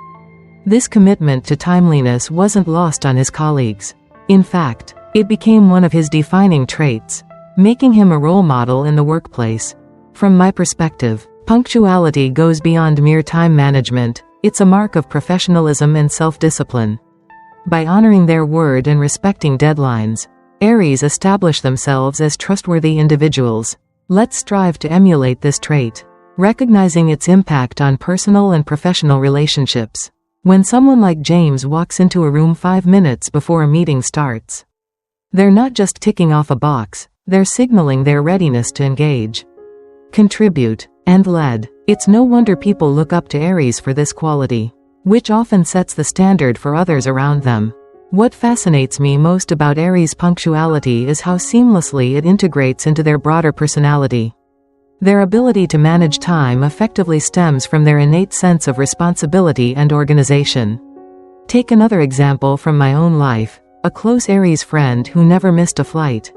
This commitment to timeliness wasn't lost on his colleagues. In fact, it became one of his defining traits, making him a role model in the workplace. From my perspective, punctuality goes beyond mere time management, it's a mark of professionalism and self-discipline. By honoring their word and respecting deadlines, Aries establish themselves as trustworthy individuals. Let's strive to emulate this trait, recognizing its impact on personal and professional relationships. When someone like James walks into a room 5 minutes before a meeting starts, they're not just ticking off a box, they're signaling their readiness to engage, contribute, and lead. It's no wonder people look up to Aries for this quality, which often sets the standard for others around them. What fascinates me most about Aries' punctuality is how seamlessly it integrates into their broader personality. Their ability to manage time effectively stems from their innate sense of responsibility and organization. Take another example from my own life, a close Aries friend who never missed a flight,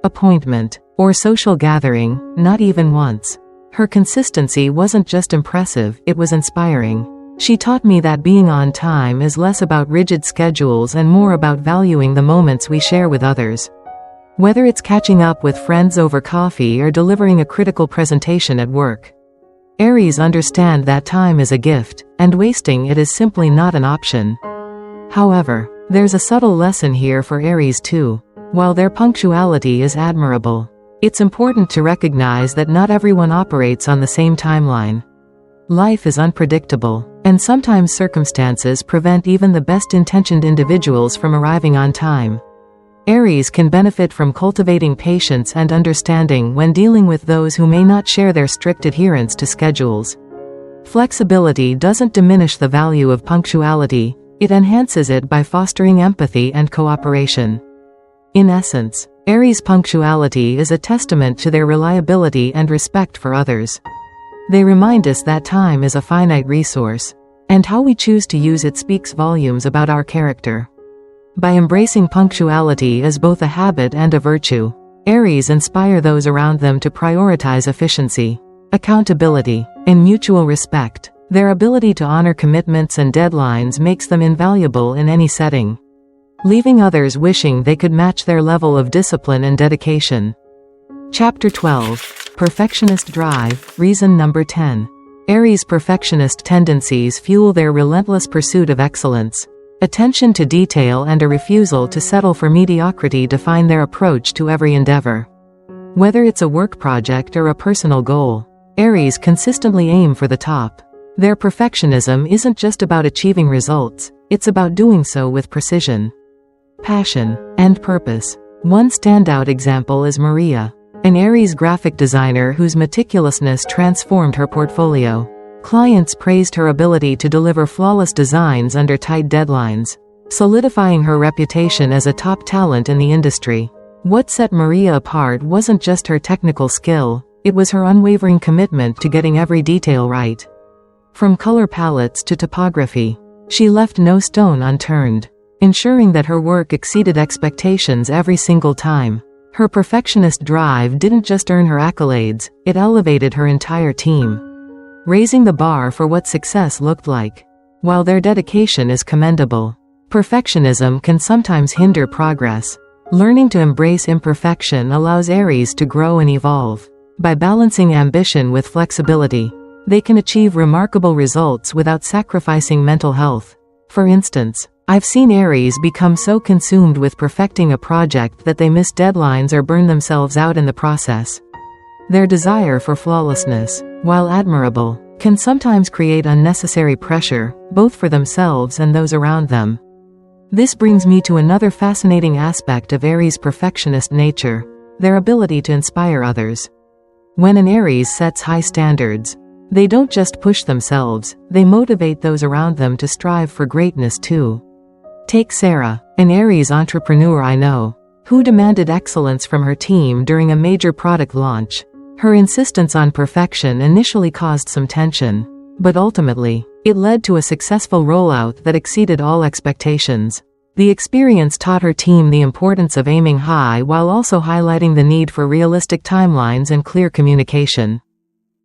appointment, or social gathering, not even once. Her consistency wasn't just impressive, it was inspiring. She taught me that being on time is less about rigid schedules and more about valuing the moments we share with others. Whether it's catching up with friends over coffee or delivering a critical presentation at work, Aries understand that time is a gift, and wasting it is simply not an option. However, there's a subtle lesson here for Aries too. While their punctuality is admirable, it's important to recognize that not everyone operates on the same timeline. Life is unpredictable, and sometimes circumstances prevent even the best-intentioned individuals from arriving on time. Aries can benefit from cultivating patience and understanding when dealing with those who may not share their strict adherence to schedules. Flexibility doesn't diminish the value of punctuality, it enhances it by fostering empathy and cooperation. In essence, Aries' punctuality is a testament to their reliability and respect for others. They remind us that time is a finite resource, and how we choose to use it speaks volumes about our character. By embracing punctuality as both a habit and a virtue, Aries inspire those around them to prioritize efficiency, accountability, and mutual respect. Their ability to honor commitments and deadlines makes them invaluable in any setting, leaving others wishing they could match their level of discipline and dedication. Chapter 12. Perfectionist Drive, Reason Number 10. Aries' perfectionist tendencies fuel their relentless pursuit of excellence. Attention to detail and a refusal to settle for mediocrity define their approach to every endeavor. Whether it's a work project or a personal goal, Aries consistently aim for the top. Their perfectionism isn't just about achieving results, it's about doing so with precision, passion, and purpose. One standout example is Maria, an Aries graphic designer whose meticulousness transformed her portfolio. Clients praised her ability to deliver flawless designs under tight deadlines, solidifying her reputation as a top talent in the industry. What set Maria apart wasn't just her technical skill, it was her unwavering commitment to getting every detail right. From color palettes to typography, she left no stone unturned, ensuring that her work exceeded expectations every single time. Her perfectionist drive didn't just earn her accolades, it elevated her entire team, raising the bar for what success looked like. While their dedication is commendable, perfectionism can sometimes hinder progress. Learning to embrace imperfection allows Aries to grow and evolve. By balancing ambition with flexibility, they can achieve remarkable results without sacrificing mental health. For instance, I've seen Aries become so consumed with perfecting a project that they miss deadlines or burn themselves out in the process. Their desire for flawlessness, while admirable, can sometimes create unnecessary pressure, both for themselves and those around them. This brings me to another fascinating aspect of Aries' perfectionist nature, their ability to inspire others. When an Aries sets high standards, they don't just push themselves, they motivate those around them to strive for greatness too. Take Sarah, an Aries entrepreneur I know, who demanded excellence from her team during a major product launch. Her insistence on perfection initially caused some tension, but ultimately, it led to a successful rollout that exceeded all expectations. The experience taught her team the importance of aiming high while also highlighting the need for realistic timelines and clear communication.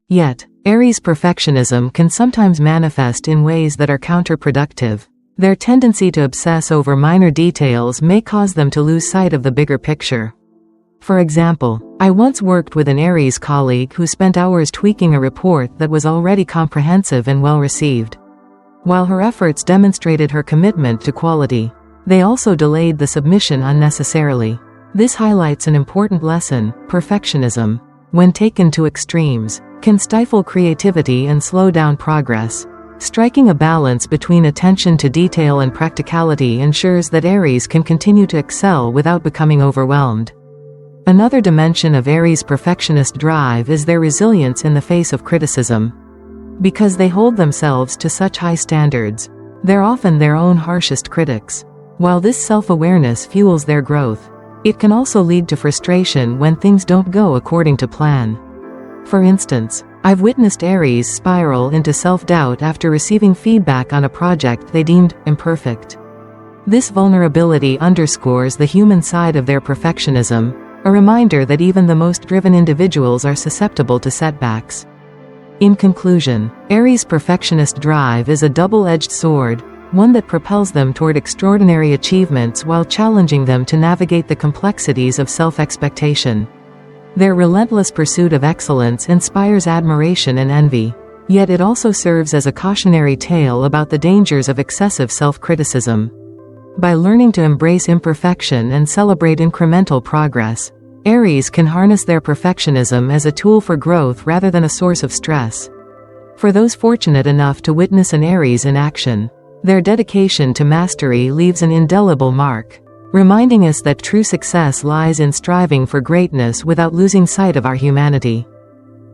Yet, Aries' perfectionism can sometimes manifest in ways that are counterproductive. Their tendency to obsess over minor details may cause them to lose sight of the bigger picture. For example, I once worked with an Aries colleague who spent hours tweaking a report that was already comprehensive and well received. While her efforts demonstrated her commitment to quality, they also delayed the submission unnecessarily. This highlights an important lesson: perfectionism, when taken to extremes, can stifle creativity and slow down progress. Striking a balance between attention to detail and practicality ensures that Aries can continue to excel without becoming overwhelmed. Another dimension of Aries' perfectionist drive is their resilience in the face of criticism. Because they hold themselves to such high standards, they're often their own harshest critics. While this self-awareness fuels their growth, it can also lead to frustration when things don't go according to plan. For instance, I've witnessed Aries spiral into self-doubt after receiving feedback on a project they deemed imperfect. This vulnerability underscores the human side of their perfectionism, a reminder that even the most driven individuals are susceptible to setbacks. In conclusion, Aries' perfectionist drive is a double-edged sword, one that propels them toward extraordinary achievements while challenging them to navigate the complexities of self-expectation. Their relentless pursuit of excellence inspires admiration and envy, yet it also serves as a cautionary tale about the dangers of excessive self-criticism. By learning to embrace imperfection and celebrate incremental progress, Aries can harness their perfectionism as a tool for growth rather than a source of stress. For those fortunate enough to witness an Aries in action, their dedication to mastery leaves an indelible mark, reminding us that true success lies in striving for greatness without losing sight of our humanity.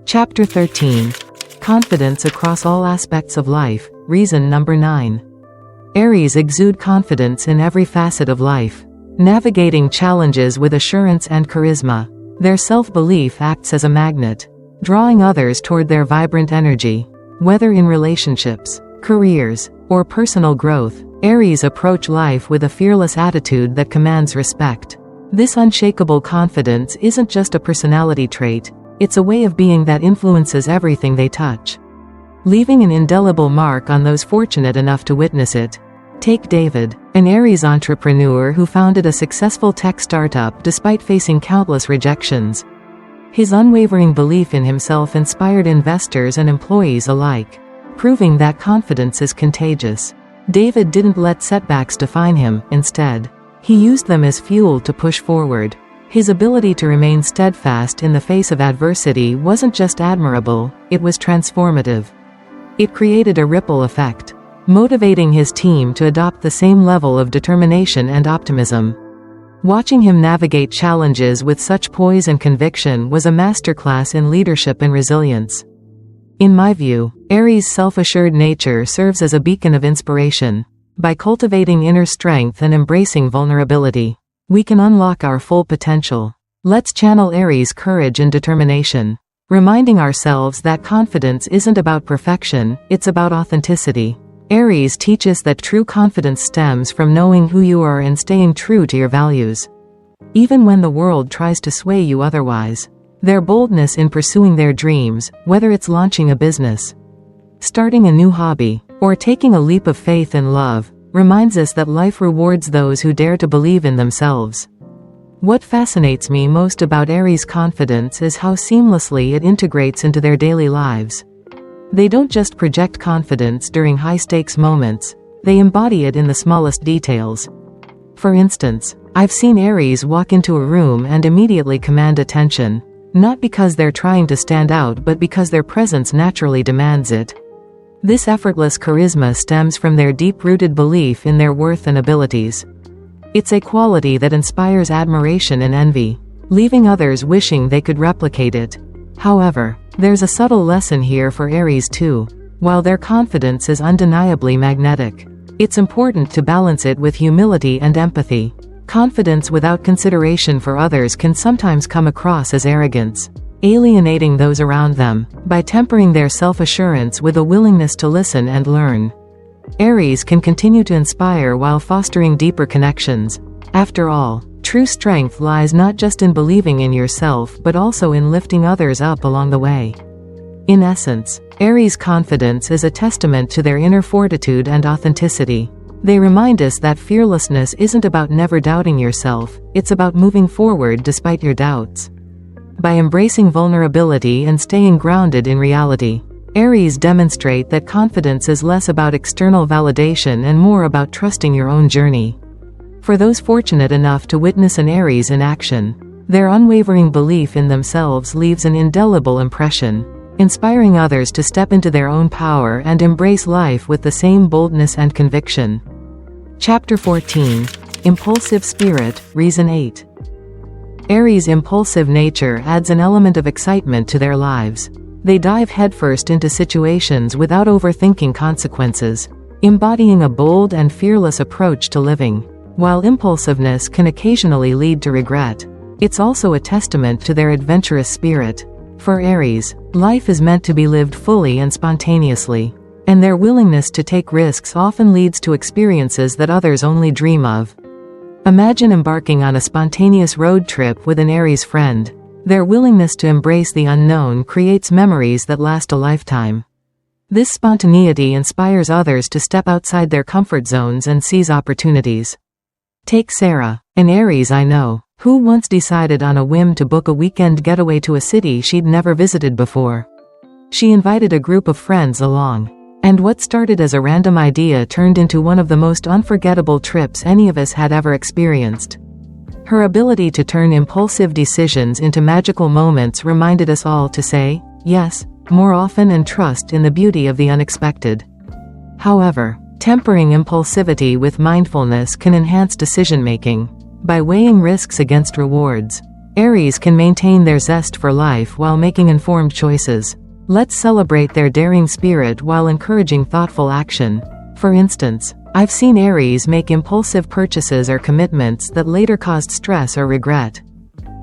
Chapter 13. Confidence across all aspects of life, Reason Number 9. Aries exude confidence in every facet of life, navigating challenges with assurance and charisma. Their self-belief acts as a magnet, drawing others toward their vibrant energy. Whether in relationships, careers, or personal growth, Aries approach life with a fearless attitude that commands respect. This unshakable confidence isn't just a personality trait, it's a way of being that influences everything they touch. leaving an indelible mark on those fortunate enough to witness it. Take David, an Aries entrepreneur who founded a successful tech startup despite facing countless rejections. His unwavering belief in himself inspired investors and employees alike, proving that confidence is contagious. David didn't let setbacks define him. Instead, he used them as fuel to push forward. His ability to remain steadfast in the face of adversity wasn't just admirable, it was transformative. It created a ripple effect, motivating his team to adopt the same level of determination and optimism. Watching him navigate challenges with such poise and conviction was a masterclass in leadership and resilience. In my view, Aries' self-assured nature serves as a beacon of inspiration. By cultivating inner strength and embracing vulnerability, we can unlock our full potential. Let's channel Aries' courage and determination, reminding ourselves that confidence isn't about perfection, it's about authenticity. Aries teaches that true confidence stems from knowing who you are and staying true to your values, even when the world tries to sway you otherwise. Their boldness in pursuing their dreams, whether it's launching a business, starting a new hobby, or taking a leap of faith and love, reminds us that life rewards those who dare to believe in themselves. What fascinates me most about Aries' confidence is how seamlessly it integrates into their daily lives. They don't just project confidence during high-stakes moments, they embody it in the smallest details. For instance, I've seen Aries walk into a room and immediately command attention, not because they're trying to stand out but because their presence naturally demands it. This effortless charisma stems from their deep-rooted belief in their worth and abilities. It's a quality that inspires admiration and envy, leaving others wishing they could replicate it. However, there's a subtle lesson here for Aries too. While their confidence is undeniably magnetic, it's important to balance it with humility and empathy. Confidence without consideration for others can sometimes come across as arrogance, alienating those around them. By tempering their self-assurance with a willingness to listen and learn, Aries can continue to inspire while fostering deeper connections. After all, true strength lies not just in believing in yourself but also in lifting others up along the way. In essence, Aries' confidence is a testament to their inner fortitude and authenticity. They remind us that fearlessness isn't about never doubting yourself, it's about moving forward despite your doubts. By embracing vulnerability and staying grounded in reality, Aries demonstrate that confidence is less about external validation and more about trusting your own journey. For those fortunate enough to witness an Aries in action, their unwavering belief in themselves leaves an indelible impression, inspiring others to step into their own power and embrace life with the same boldness and conviction. Chapter 14. Impulsive Spirit, Reason 8. Aries' impulsive nature adds an element of excitement to their lives. They dive headfirst into situations without overthinking consequences, embodying a bold and fearless approach to living. While impulsiveness can occasionally lead to regret, it's also a testament to their adventurous spirit. For Aries, life is meant to be lived fully and spontaneously, and their willingness to take risks often leads to experiences that others only dream of. Imagine embarking on a spontaneous road trip with an Aries friend. Their willingness to embrace the unknown creates memories that last a lifetime. This spontaneity inspires others to step outside their comfort zones and seize opportunities. Take Sarah, an Aries I know, who once decided on a whim to book a weekend getaway to a city she'd never visited before. She invited a group of friends along, and what started as a random idea turned into one of the most unforgettable trips any of us had ever experienced. Her ability to turn impulsive decisions into magical moments reminded us all to say yes more often and trust in the beauty of the unexpected. However, tempering impulsivity with mindfulness can enhance decision-making. By weighing risks against rewards, Aries can maintain their zest for life while making informed choices. Let's celebrate their daring spirit while encouraging thoughtful action. For instance, I've seen Aries make impulsive purchases or commitments that later caused stress or regret.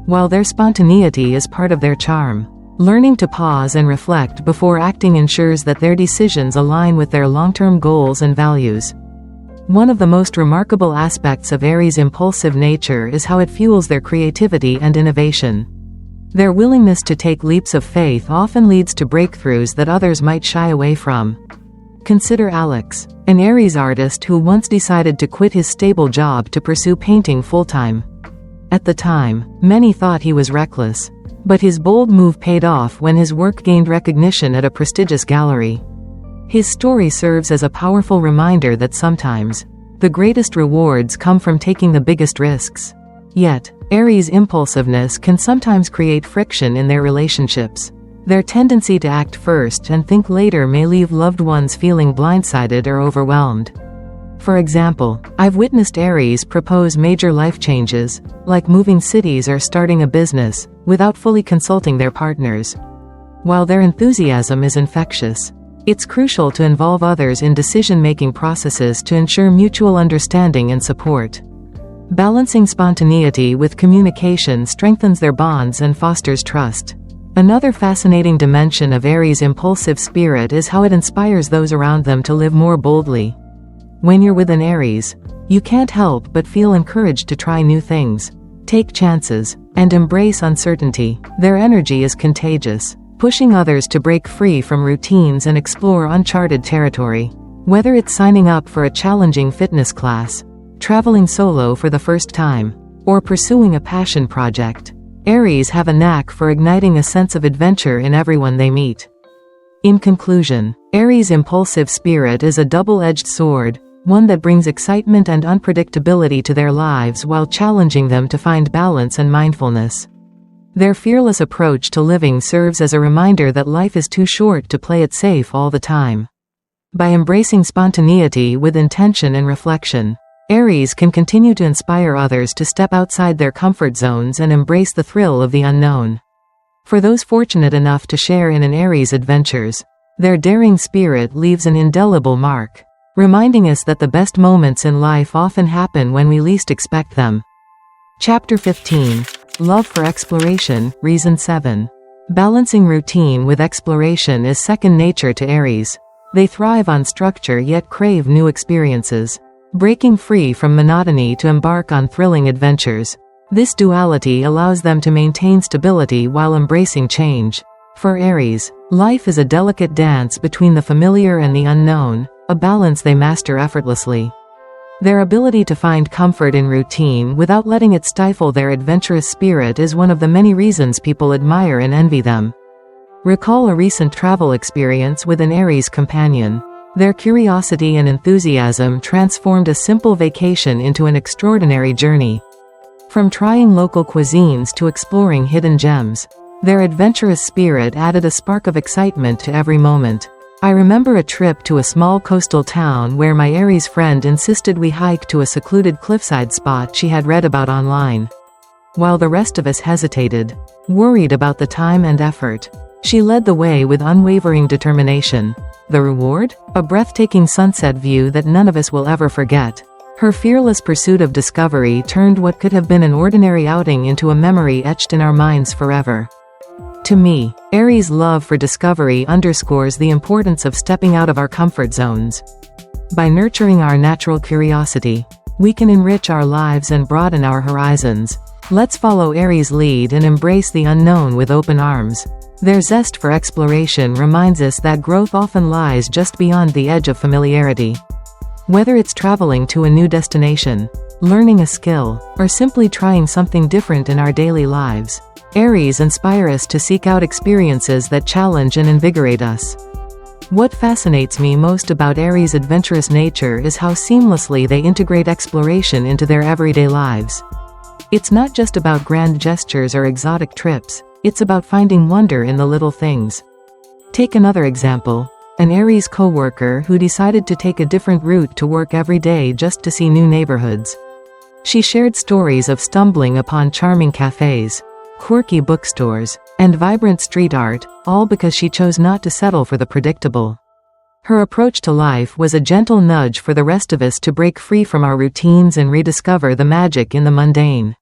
While their spontaneity is part of their charm, learning to pause and reflect before acting ensures that their decisions align with their long-term goals and values. One of the most remarkable aspects of Aries' impulsive nature is how it fuels their creativity and innovation. Their willingness to take leaps of faith often leads to breakthroughs that others might shy away from. Consider Alex, an Aries artist who once decided to quit his stable job to pursue painting full-time. At the time, many thought he was reckless. But his bold move paid off when his work gained recognition at a prestigious gallery. His story serves as a powerful reminder that sometimes, the greatest rewards come from taking the biggest risks. Yet, Aries' impulsiveness can sometimes create friction in their relationships. Their tendency to act first and think later may leave loved ones feeling blindsided or overwhelmed. For example, I've witnessed Aries propose major life changes, like moving cities or starting a business, without fully consulting their partners. While their enthusiasm is infectious, it's crucial to involve others in decision-making processes to ensure mutual understanding and support. Balancing spontaneity with communication strengthens their bonds and fosters trust. Another fascinating dimension of Aries' impulsive spirit is how it inspires those around them to live more boldly. When you're with an Aries, you can't help but feel encouraged to try new things, take chances, and embrace uncertainty. Their energy is contagious, pushing others to break free from routines and explore uncharted territory. Whether it's signing up for a challenging fitness class, traveling solo for the first time, or pursuing a passion project, Aries have a knack for igniting a sense of adventure in everyone they meet. In conclusion, Aries' impulsive spirit is a double-edged sword, one that brings excitement and unpredictability to their lives while challenging them to find balance and mindfulness. Their fearless approach to living serves as a reminder that life is too short to play it safe all the time. By embracing spontaneity with intention and reflection, Aries can continue to inspire others to step outside their comfort zones and embrace the thrill of the unknown. For those fortunate enough to share in an Aries' adventures, their daring spirit leaves an indelible mark, reminding us that the best moments in life often happen when we least expect them. Chapter 15. Love for Exploration, Reason 7. Balancing routine with exploration is second nature to Aries. They thrive on structure yet crave new experiences, breaking free from monotony to embark on thrilling adventures. This duality allows them to maintain stability while embracing change. For Aries, life is a delicate dance between the familiar and the unknown, a balance they master effortlessly. Their ability to find comfort in routine without letting it stifle their adventurous spirit is one of the many reasons people admire and envy them. Recall a recent travel experience with an Aries companion. Their curiosity and enthusiasm transformed a simple vacation into an extraordinary journey. From trying local cuisines to exploring hidden gems, their adventurous spirit added a spark of excitement to every moment. I remember a trip to a small coastal town where my Aries friend insisted we hike to a secluded cliffside spot she had read about online. While the rest of us hesitated, worried about the time and effort, she led the way with unwavering determination. The reward? A breathtaking sunset view that none of us will ever forget. Her fearless pursuit of discovery turned what could have been an ordinary outing into a memory etched in our minds forever. To me, Aries' love for discovery underscores the importance of stepping out of our comfort zones. By nurturing our natural curiosity, we can enrich our lives and broaden our horizons. Let's follow Aries' lead and embrace the unknown with open arms. Their zest for exploration reminds us that growth often lies just beyond the edge of familiarity. Whether it's traveling to a new destination, learning a skill, or simply trying something different in our daily lives, Aries inspire us to seek out experiences that challenge and invigorate us. What fascinates me most about Aries' adventurous nature is how seamlessly they integrate exploration into their everyday lives. It's not just about grand gestures or exotic trips, it's about finding wonder in the little things. Take another example, an Aries coworker who decided to take a different route to work every day just to see new neighborhoods. She shared stories of stumbling upon charming cafes, quirky bookstores, and vibrant street art, all because she chose not to settle for the predictable. Her approach to life was a gentle nudge for the rest of us to break free from our routines and rediscover the magic in the mundane.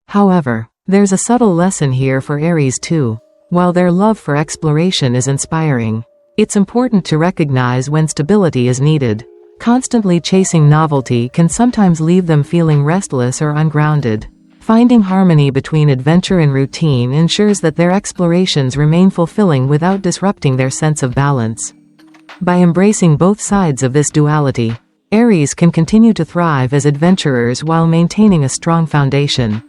However, there's a subtle lesson here for Aries too. While their love for exploration is inspiring, it's important to recognize when stability is needed. Constantly chasing novelty can sometimes leave them feeling restless or ungrounded. Finding harmony between adventure and routine ensures that their explorations remain fulfilling without disrupting their sense of balance. By embracing both sides of this duality, Aries can continue to thrive as adventurers while maintaining a strong foundation.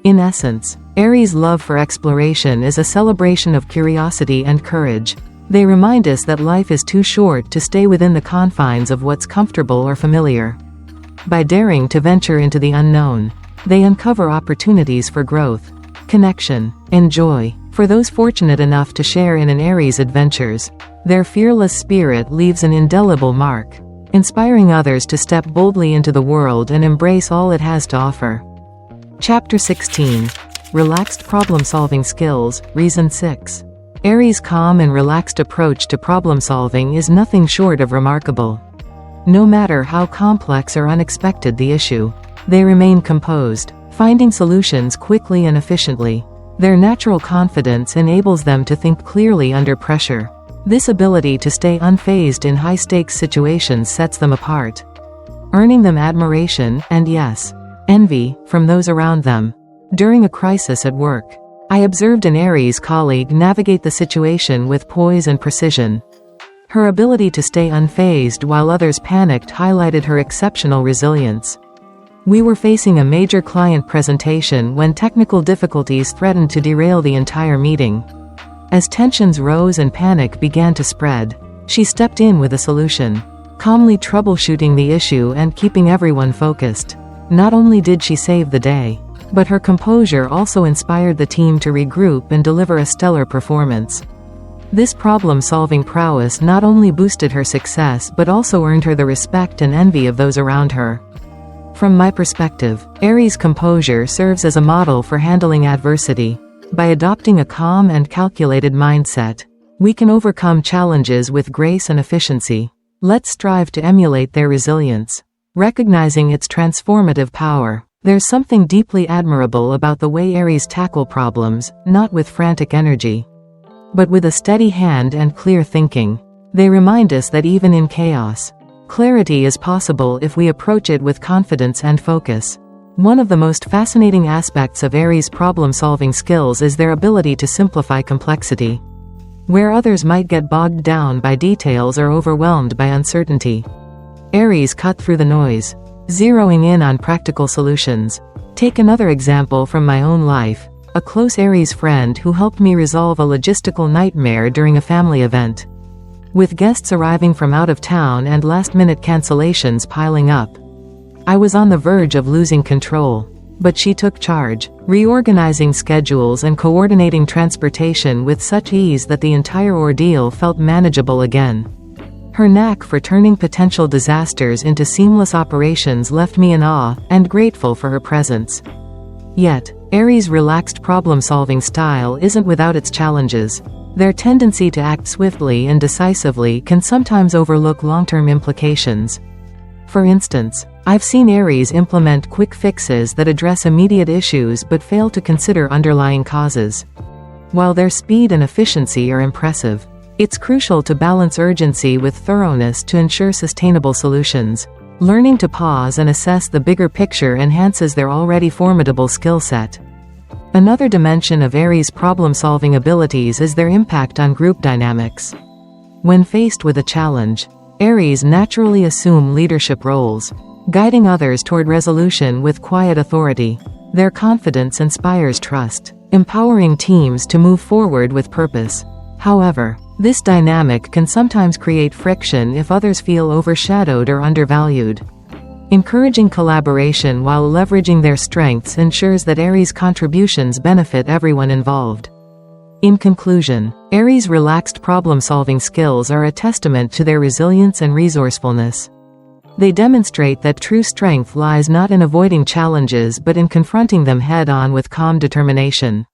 In essence, Aries' love for exploration is a celebration of curiosity and courage. They remind us that life is too short to stay within the confines of what's comfortable or familiar. By daring to venture into the unknown, they uncover opportunities for growth, connection, and joy. For those fortunate enough to share in an Aries' adventures, their fearless spirit leaves an indelible mark, inspiring others to step boldly into the world and embrace all it has to offer. Chapter 16. Relaxed Problem-Solving Skills, Reason 6. Aries' calm and relaxed approach to problem-solving is nothing short of remarkable. No matter how complex or unexpected the issue, they remain composed, finding solutions quickly and efficiently. Their natural confidence enables them to think clearly under pressure. This ability to stay unfazed in high-stakes situations sets them apart, earning them admiration and, yes, envy from those around them. During a crisis at work, I observed an Aries colleague navigate the situation with poise and precision. Her ability to stay unfazed while others panicked highlighted her exceptional resilience. We were facing a major client presentation when technical difficulties threatened to derail the entire meeting. As tensions rose and panic began to spread, she stepped in with a solution, calmly troubleshooting the issue and keeping everyone focused. Not only did she save the day, but her composure also inspired the team to regroup and deliver a stellar performance. This problem-solving prowess not only boosted her success but also earned her the respect and envy of those around her. From my perspective, Aries' composure serves as a model for handling adversity. By adopting a calm and calculated mindset, we can overcome challenges with grace and efficiency. Let's strive to emulate their resilience. Recognizing its transformative power, there's something deeply admirable about the way Aries tackle problems, not with frantic energy, but with a steady hand and clear thinking. They remind us that even in chaos, clarity is possible if we approach it with confidence and focus. One of the most fascinating aspects of Aries' problem-solving skills is their ability to simplify complexity. Where others might get bogged down by details or overwhelmed by uncertainty, Aries cut through the noise, zeroing in on practical solutions. Take another example from my own life. A close Aries friend who helped me resolve a logistical nightmare during a family event. With guests arriving from out of town and last-minute cancellations piling up, I was on the verge of losing control. But she took charge, reorganizing schedules and coordinating transportation with such ease that the entire ordeal felt manageable again. Her knack for turning potential disasters into seamless operations left me in awe and grateful for her presence. Yet, Aries' relaxed problem-solving style isn't without its challenges. Their tendency to act swiftly and decisively can sometimes overlook long-term implications. For instance, I've seen Aries implement quick fixes that address immediate issues but fail to consider underlying causes. While their speed and efficiency are impressive, it's crucial to balance urgency with thoroughness to ensure sustainable solutions. Learning to pause and assess the bigger picture enhances their already formidable skill set. Another dimension of Aries' problem-solving abilities is their impact on group dynamics. When faced with a challenge, Aries naturally assume leadership roles, guiding others toward resolution with quiet authority. Their confidence inspires trust, empowering teams to move forward with purpose. However, this dynamic can sometimes create friction if others feel overshadowed or undervalued. Encouraging collaboration while leveraging their strengths ensures that Aries' contributions benefit everyone involved. In conclusion, Aries' relaxed problem-solving skills are a testament to their resilience and resourcefulness. They demonstrate that true strength lies not in avoiding challenges but in confronting them head-on with calm determination.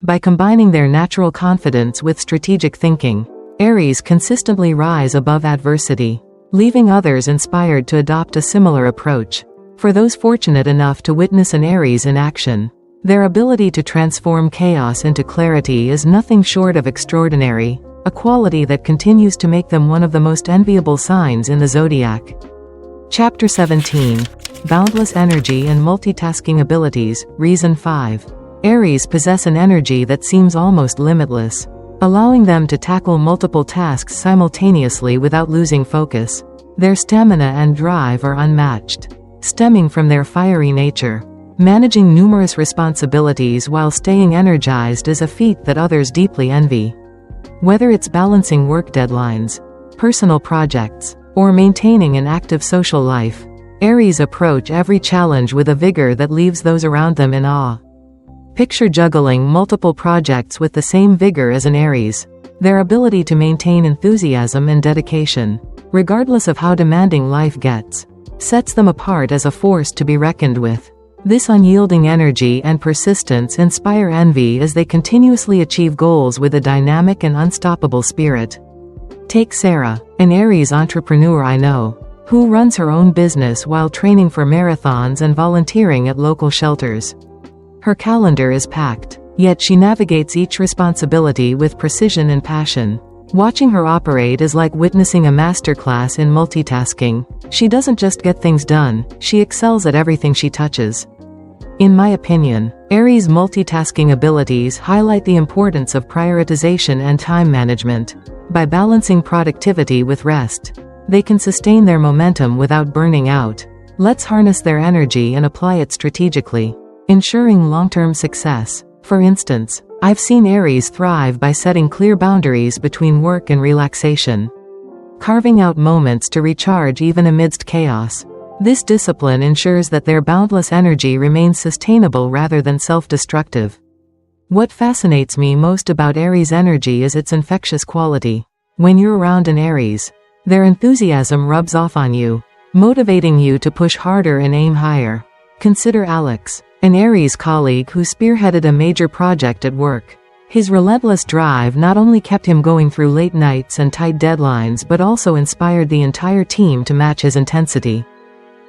By combining their natural confidence with strategic thinking, Aries consistently rise above adversity, leaving others inspired to adopt a similar approach. For those fortunate enough to witness an Aries in action, their ability to transform chaos into clarity is nothing short of extraordinary, a quality that continues to make them one of the most enviable signs in the zodiac. Chapter 17. Boundless Energy and Multitasking Abilities, Reason 5. Aries possess an energy that seems almost limitless, allowing them to tackle multiple tasks simultaneously without losing focus. Their stamina and drive are unmatched, stemming from their fiery nature. Managing numerous responsibilities while staying energized is a feat that others deeply envy. Whether it's balancing work deadlines, personal projects, or maintaining an active social life, Aries approach every challenge with a vigor that leaves those around them in awe. Picture juggling multiple projects with the same vigor as an Aries. Their ability to maintain enthusiasm and dedication, regardless of how demanding life gets, sets them apart as a force to be reckoned with. This unyielding energy and persistence inspire envy as they continuously achieve goals with a dynamic and unstoppable spirit. Take Sarah, an Aries entrepreneur I know, who runs her own business while training for marathons and volunteering at local shelters. Her calendar is packed, yet she navigates each responsibility with precision and passion. Watching her operate is like witnessing a masterclass in multitasking. She doesn't just get things done, she excels at everything she touches. In my opinion, Aries' multitasking abilities highlight the importance of prioritization and time management. By balancing productivity with rest, they can sustain their momentum without burning out. Let's harness their energy and apply it strategically, ensuring long-term success. For instance, I've seen Aries thrive by setting clear boundaries between work and relaxation, carving out moments to recharge even amidst chaos. This discipline ensures that their boundless energy remains sustainable rather than self-destructive. What fascinates me most about Aries' energy is its infectious quality. When you're around an Aries, their enthusiasm rubs off on you, motivating you to push harder and aim higher. Consider Alex, an Aries colleague who spearheaded a major project at work. His relentless drive not only kept him going through late nights and tight deadlines but also inspired the entire team to match his intensity.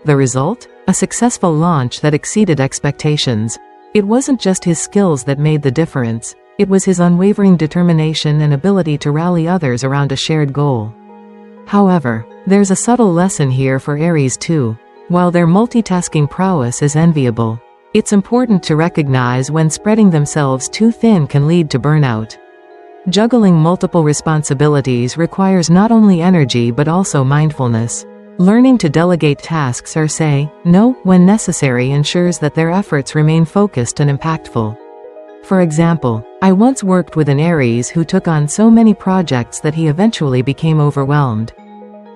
The result? A successful launch that exceeded expectations. It wasn't just his skills that made the difference, it was his unwavering determination and ability to rally others around a shared goal. However, there's a subtle lesson here for Aries too. While their multitasking prowess is enviable, it's important to recognize when spreading themselves too thin can lead to burnout. Juggling multiple responsibilities requires not only energy but also mindfulness. Learning to delegate tasks or say no when necessary ensures that their efforts remain focused and impactful. For example, I once worked with an Aries who took on so many projects that he eventually became overwhelmed,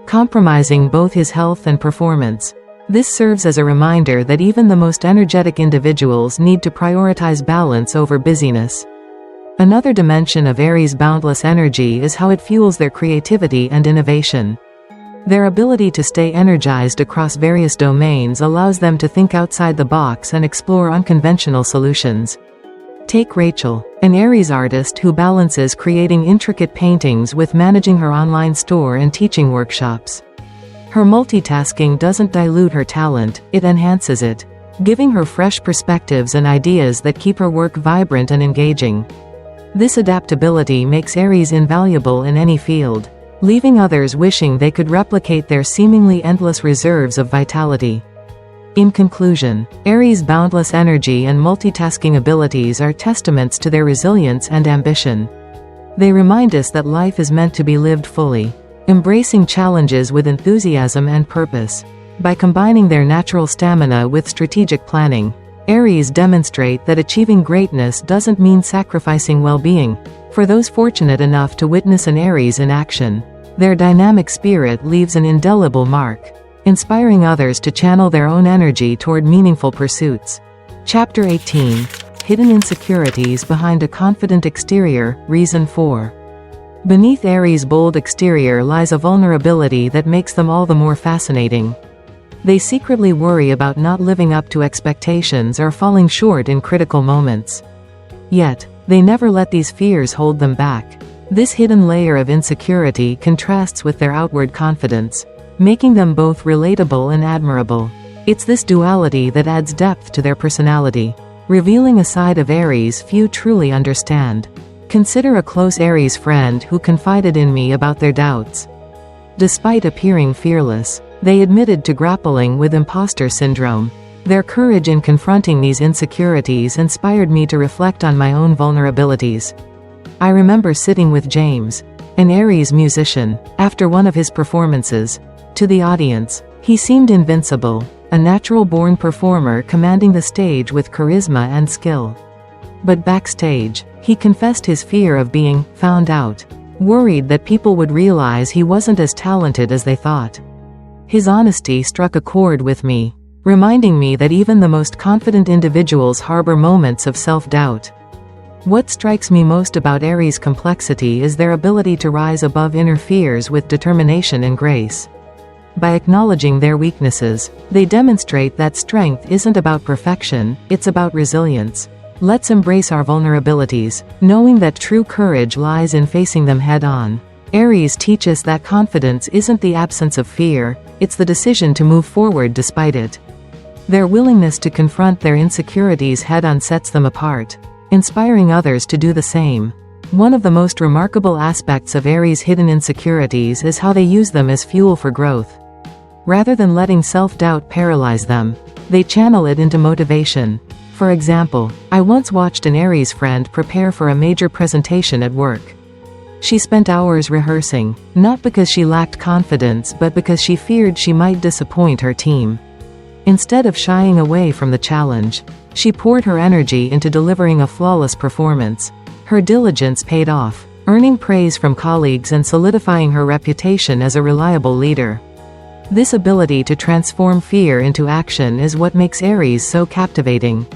compromising both his health and performance. This serves as a reminder that even the most energetic individuals need to prioritize balance over busyness. Another dimension of Aries' boundless energy is how it fuels their creativity and innovation. Their ability to stay energized across various domains allows them to think outside the box and explore unconventional solutions. Take Rachel, an Aries artist who balances creating intricate paintings with managing her online store and teaching workshops. Her multitasking doesn't dilute her talent, it enhances it, giving her fresh perspectives and ideas that keep her work vibrant and engaging. This adaptability makes Aries invaluable in any field, leaving others wishing they could replicate their seemingly endless reserves of vitality. In conclusion, Aries' boundless energy and multitasking abilities are testaments to their resilience and ambition. They remind us that life is meant to be lived fully, embracing challenges with enthusiasm and purpose. By combining their natural stamina with strategic planning, Aries demonstrate that achieving greatness doesn't mean sacrificing well-being. For those fortunate enough to witness an Aries in action, their dynamic spirit leaves an indelible mark, inspiring others to channel their own energy toward meaningful pursuits. Chapter 18. Hidden Insecurities Behind a Confident Exterior, Reason 4. Beneath Aries' bold exterior lies a vulnerability that makes them all the more fascinating. They secretly worry about not living up to expectations or falling short in critical moments. Yet, they never let these fears hold them back. This hidden layer of insecurity contrasts with their outward confidence, making them both relatable and admirable. It's this duality that adds depth to their personality, revealing a side of Aries few truly understand. Consider a close Aries friend who confided in me about their doubts. Despite appearing fearless, They admitted to grappling with imposter syndrome. Their courage in confronting these insecurities inspired me to reflect on my own vulnerabilities. I remember sitting with James, an Aries musician, after one of his performances. To the audience, he seemed invincible, a natural-born performer commanding the stage with charisma and skill. But backstage, he confessed his fear of being found out, worried that people would realize he wasn't as talented as they thought. His honesty struck a chord with me, reminding me that even the most confident individuals harbor moments of self-doubt. What strikes me most about Aries' complexity is their ability to rise above inner fears with determination and grace. By acknowledging their weaknesses, they demonstrate that strength isn't about perfection, it's about resilience. Let's embrace our vulnerabilities, knowing that true courage lies in facing them head-on. Aries teach us that confidence isn't the absence of fear, it's the decision to move forward despite it. Their willingness to confront their insecurities head-on sets them apart, inspiring others to do the same. One of the most remarkable aspects of Aries' hidden insecurities is how they use them as fuel for growth. Rather than letting self-doubt paralyze them, they channel it into motivation. For example, I once watched an Aries friend prepare for a major presentation at work. She spent hours rehearsing, not because she lacked confidence but because she feared she might disappoint her team. Instead of shying away from the challenge, she poured her energy into delivering a flawless performance. Her diligence paid off, earning praise from colleagues and solidifying her reputation as a reliable leader. This ability to transform fear into action is what makes Aries so captivating.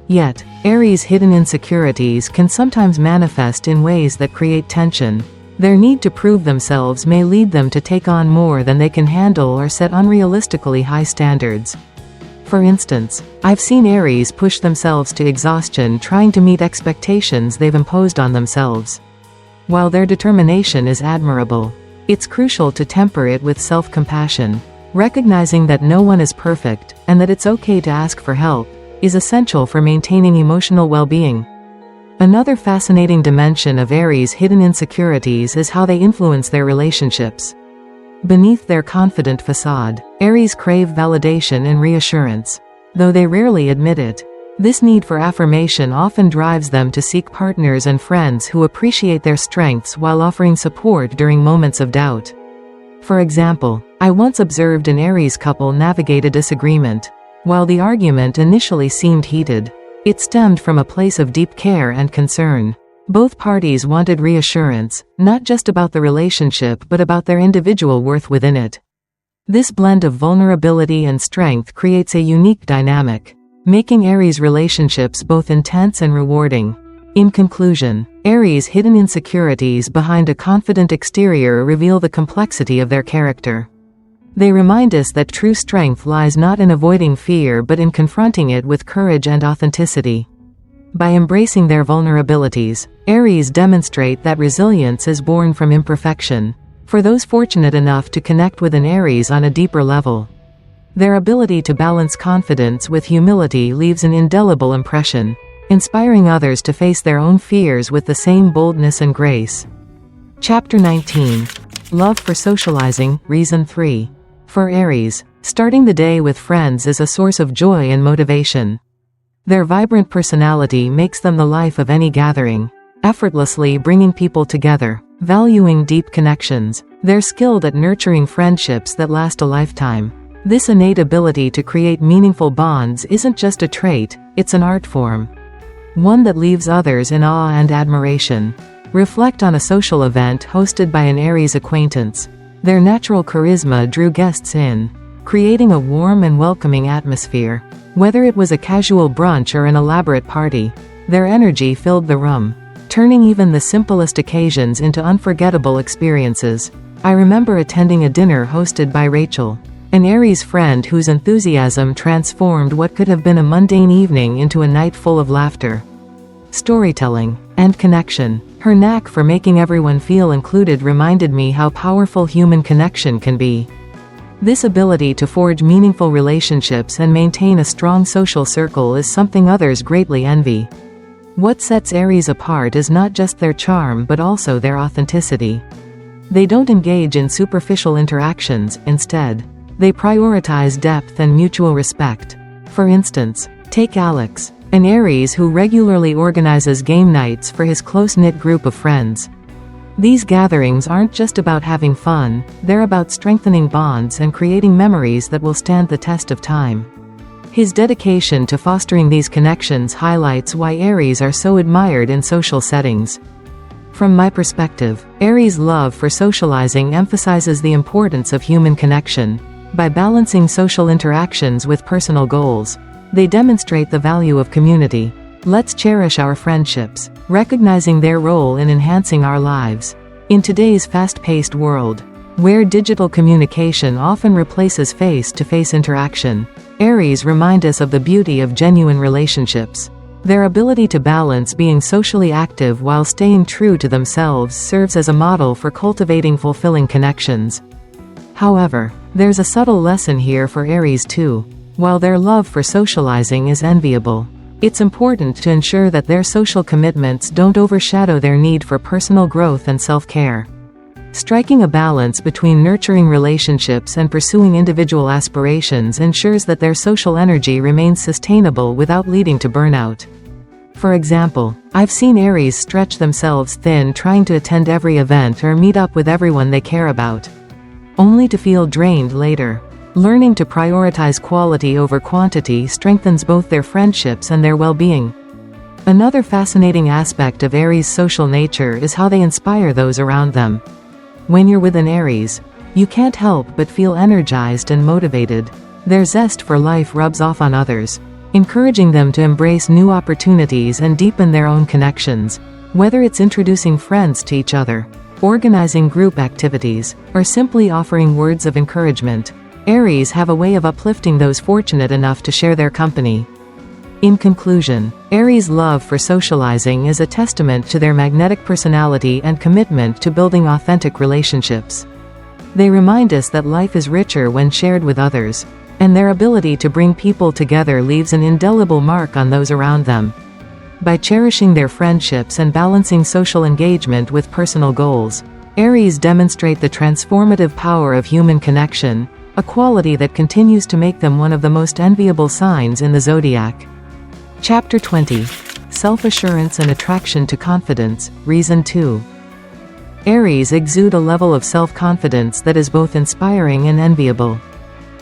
Yet, Aries' hidden insecurities can sometimes manifest in ways that create tension. Their need to prove themselves may lead them to take on more than they can handle or set unrealistically high standards. For instance, I've seen Aries push themselves to exhaustion trying to meet expectations they've imposed on themselves. While their determination is admirable, it's crucial to temper it with self-compassion. Recognizing that no one is perfect, and that it's okay to ask for help, is essential for maintaining emotional well-being. Another fascinating dimension of Aries' hidden insecurities is how they influence their relationships. Beneath their confident facade, Aries crave validation and reassurance. Though they rarely admit it, this need for affirmation often drives them to seek partners and friends who appreciate their strengths while offering support during moments of doubt. For example, I once observed an Aries couple navigate a disagreement. While the argument initially seemed heated, it stemmed from a place of deep care and concern. Both parties wanted reassurance, not just about the relationship but about their individual worth within it. This blend of vulnerability and strength creates a unique dynamic, making Aries relationships both intense and rewarding. In conclusion, Aries' hidden insecurities behind a confident exterior reveal the complexity of their character. They remind us that true strength lies not in avoiding fear but in confronting it with courage and authenticity. By embracing their vulnerabilities, Aries demonstrate that resilience is born from imperfection. For those fortunate enough to connect with an Aries on a deeper level, their ability to balance confidence with humility leaves an indelible impression, inspiring others to face their own fears with the same boldness and grace. Chapter 19. Love for Socializing, Reason 3. For Aries, starting the day with friends is a source of joy and motivation. Their vibrant personality makes them the life of any gathering, effortlessly bringing people together. Valuing deep connections, they're skilled at nurturing friendships that last a lifetime. This innate ability to create meaningful bonds isn't just a trait, it's an art form. One that leaves others in awe and admiration. Reflect on a social event hosted by an Aries acquaintance. Their natural charisma drew guests in, creating a warm and welcoming atmosphere. Whether it was a casual brunch or an elaborate party, their energy filled the room, turning even the simplest occasions into unforgettable experiences. I remember attending a dinner hosted by Rachel, an Aries friend whose enthusiasm transformed what could have been a mundane evening into a night full of laughter, storytelling, and connection. Her knack for making everyone feel included reminded me how powerful human connection can be. This ability to forge meaningful relationships and maintain a strong social circle is something others greatly envy. What sets Aries apart is not just their charm but also their authenticity. They don't engage in superficial interactions, instead, They prioritize depth and mutual respect. For instance, take Alex, an Aries who regularly organizes game nights for his close-knit group of friends. These gatherings aren't just about having fun, they're about strengthening bonds and creating memories that will stand the test of time. His dedication to fostering these connections highlights why Aries are so admired in social settings. From my perspective, Aries' love for socializing emphasizes the importance of human connection. By balancing social interactions with personal goals, they demonstrate the value of community. Let's cherish our friendships, recognizing their role in enhancing our lives. In today's fast-paced world, where digital communication often replaces face-to-face interaction, Aries remind us of the beauty of genuine relationships. Their ability to balance being socially active while staying true to themselves serves as a model for cultivating fulfilling connections. However, there's a subtle lesson here for Aries too. While their love for socializing is enviable, it's important to ensure that their social commitments don't overshadow their need for personal growth and self-care. Striking a balance between nurturing relationships and pursuing individual aspirations ensures that their social energy remains sustainable without leading to burnout. For example, I've seen Aries stretch themselves thin trying to attend every event or meet up with everyone they care about, only to feel drained later. Learning to prioritize quality over quantity strengthens both their friendships and their well-being. Another fascinating aspect of Aries' social nature is how they inspire those around them. When you're with an Aries, you can't help but feel energized and motivated. Their zest for life rubs off on others, encouraging them to embrace new opportunities and deepen their own connections. Whether it's introducing friends to each other, organizing group activities, or simply offering words of encouragement, Aries have a way of uplifting those fortunate enough to share their company. In conclusion, Aries' love for socializing is a testament to their magnetic personality and commitment to building authentic relationships. They remind us that life is richer when shared with others, and their ability to bring people together leaves an indelible mark on those around them. By cherishing their friendships and balancing social engagement with personal goals, Aries demonstrate the transformative power of human connection, a quality that continues to make them one of the most enviable signs in the zodiac. Chapter 20. Self-assurance and attraction to confidence, Reason 2. Aries exude a level of self-confidence that is both inspiring and enviable.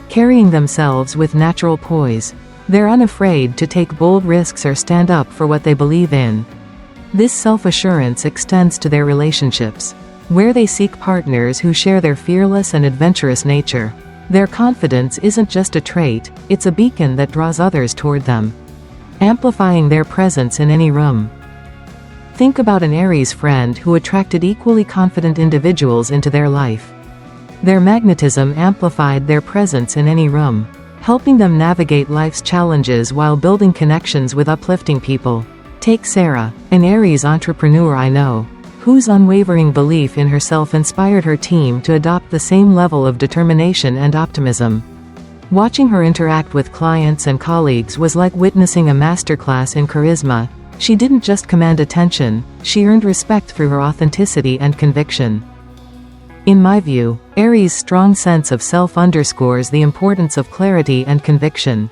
Carrying themselves with natural poise, they're unafraid to take bold risks or stand up for what they believe in. This self-assurance extends to their relationships, where they seek partners who share their fearless and adventurous nature. Their confidence isn't just a trait, it's a beacon that draws others toward them, amplifying their presence in any room. Think about an Aries friend who attracted equally confident individuals into their life. Their magnetism amplified their presence in any room, helping them navigate life's challenges while building connections with uplifting people. Take Sarah, an Aries entrepreneur I know, whose unwavering belief in herself inspired her team to adopt the same level of determination and optimism. Watching her interact with clients and colleagues was like witnessing a masterclass in charisma. She didn't just command attention, she earned respect through her authenticity and conviction. In my view, Aries' strong sense of self underscores the importance of clarity and conviction.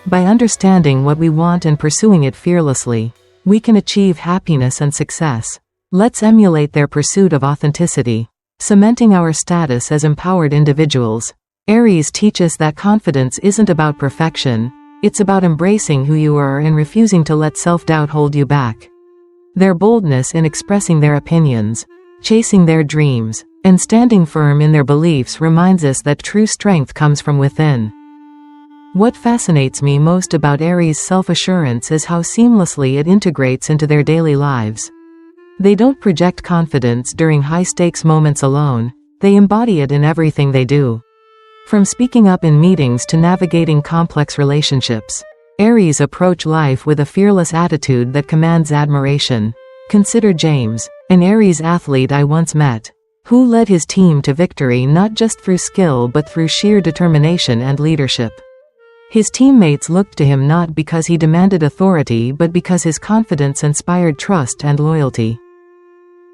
By understanding what we want and pursuing it fearlessly, we can achieve happiness and success. Let's emulate their pursuit of authenticity, cementing our status as empowered individuals. Aries teach us that confidence isn't about perfection, it's about embracing who you are and refusing to let self-doubt hold you back. Their boldness in expressing their opinions, chasing their dreams, and standing firm in their beliefs reminds us that true strength comes from within. What fascinates me most about Aries' self-assurance is how seamlessly it integrates into their daily lives. They don't project confidence during high-stakes moments alone, they embody it in everything they do. From speaking up in meetings to navigating complex relationships, Aries approach life with a fearless attitude that commands admiration. Consider James, an Aries athlete I once met, who led his team to victory not just through skill but through sheer determination and leadership. His teammates looked to him not because he demanded authority but because his confidence inspired trust and loyalty.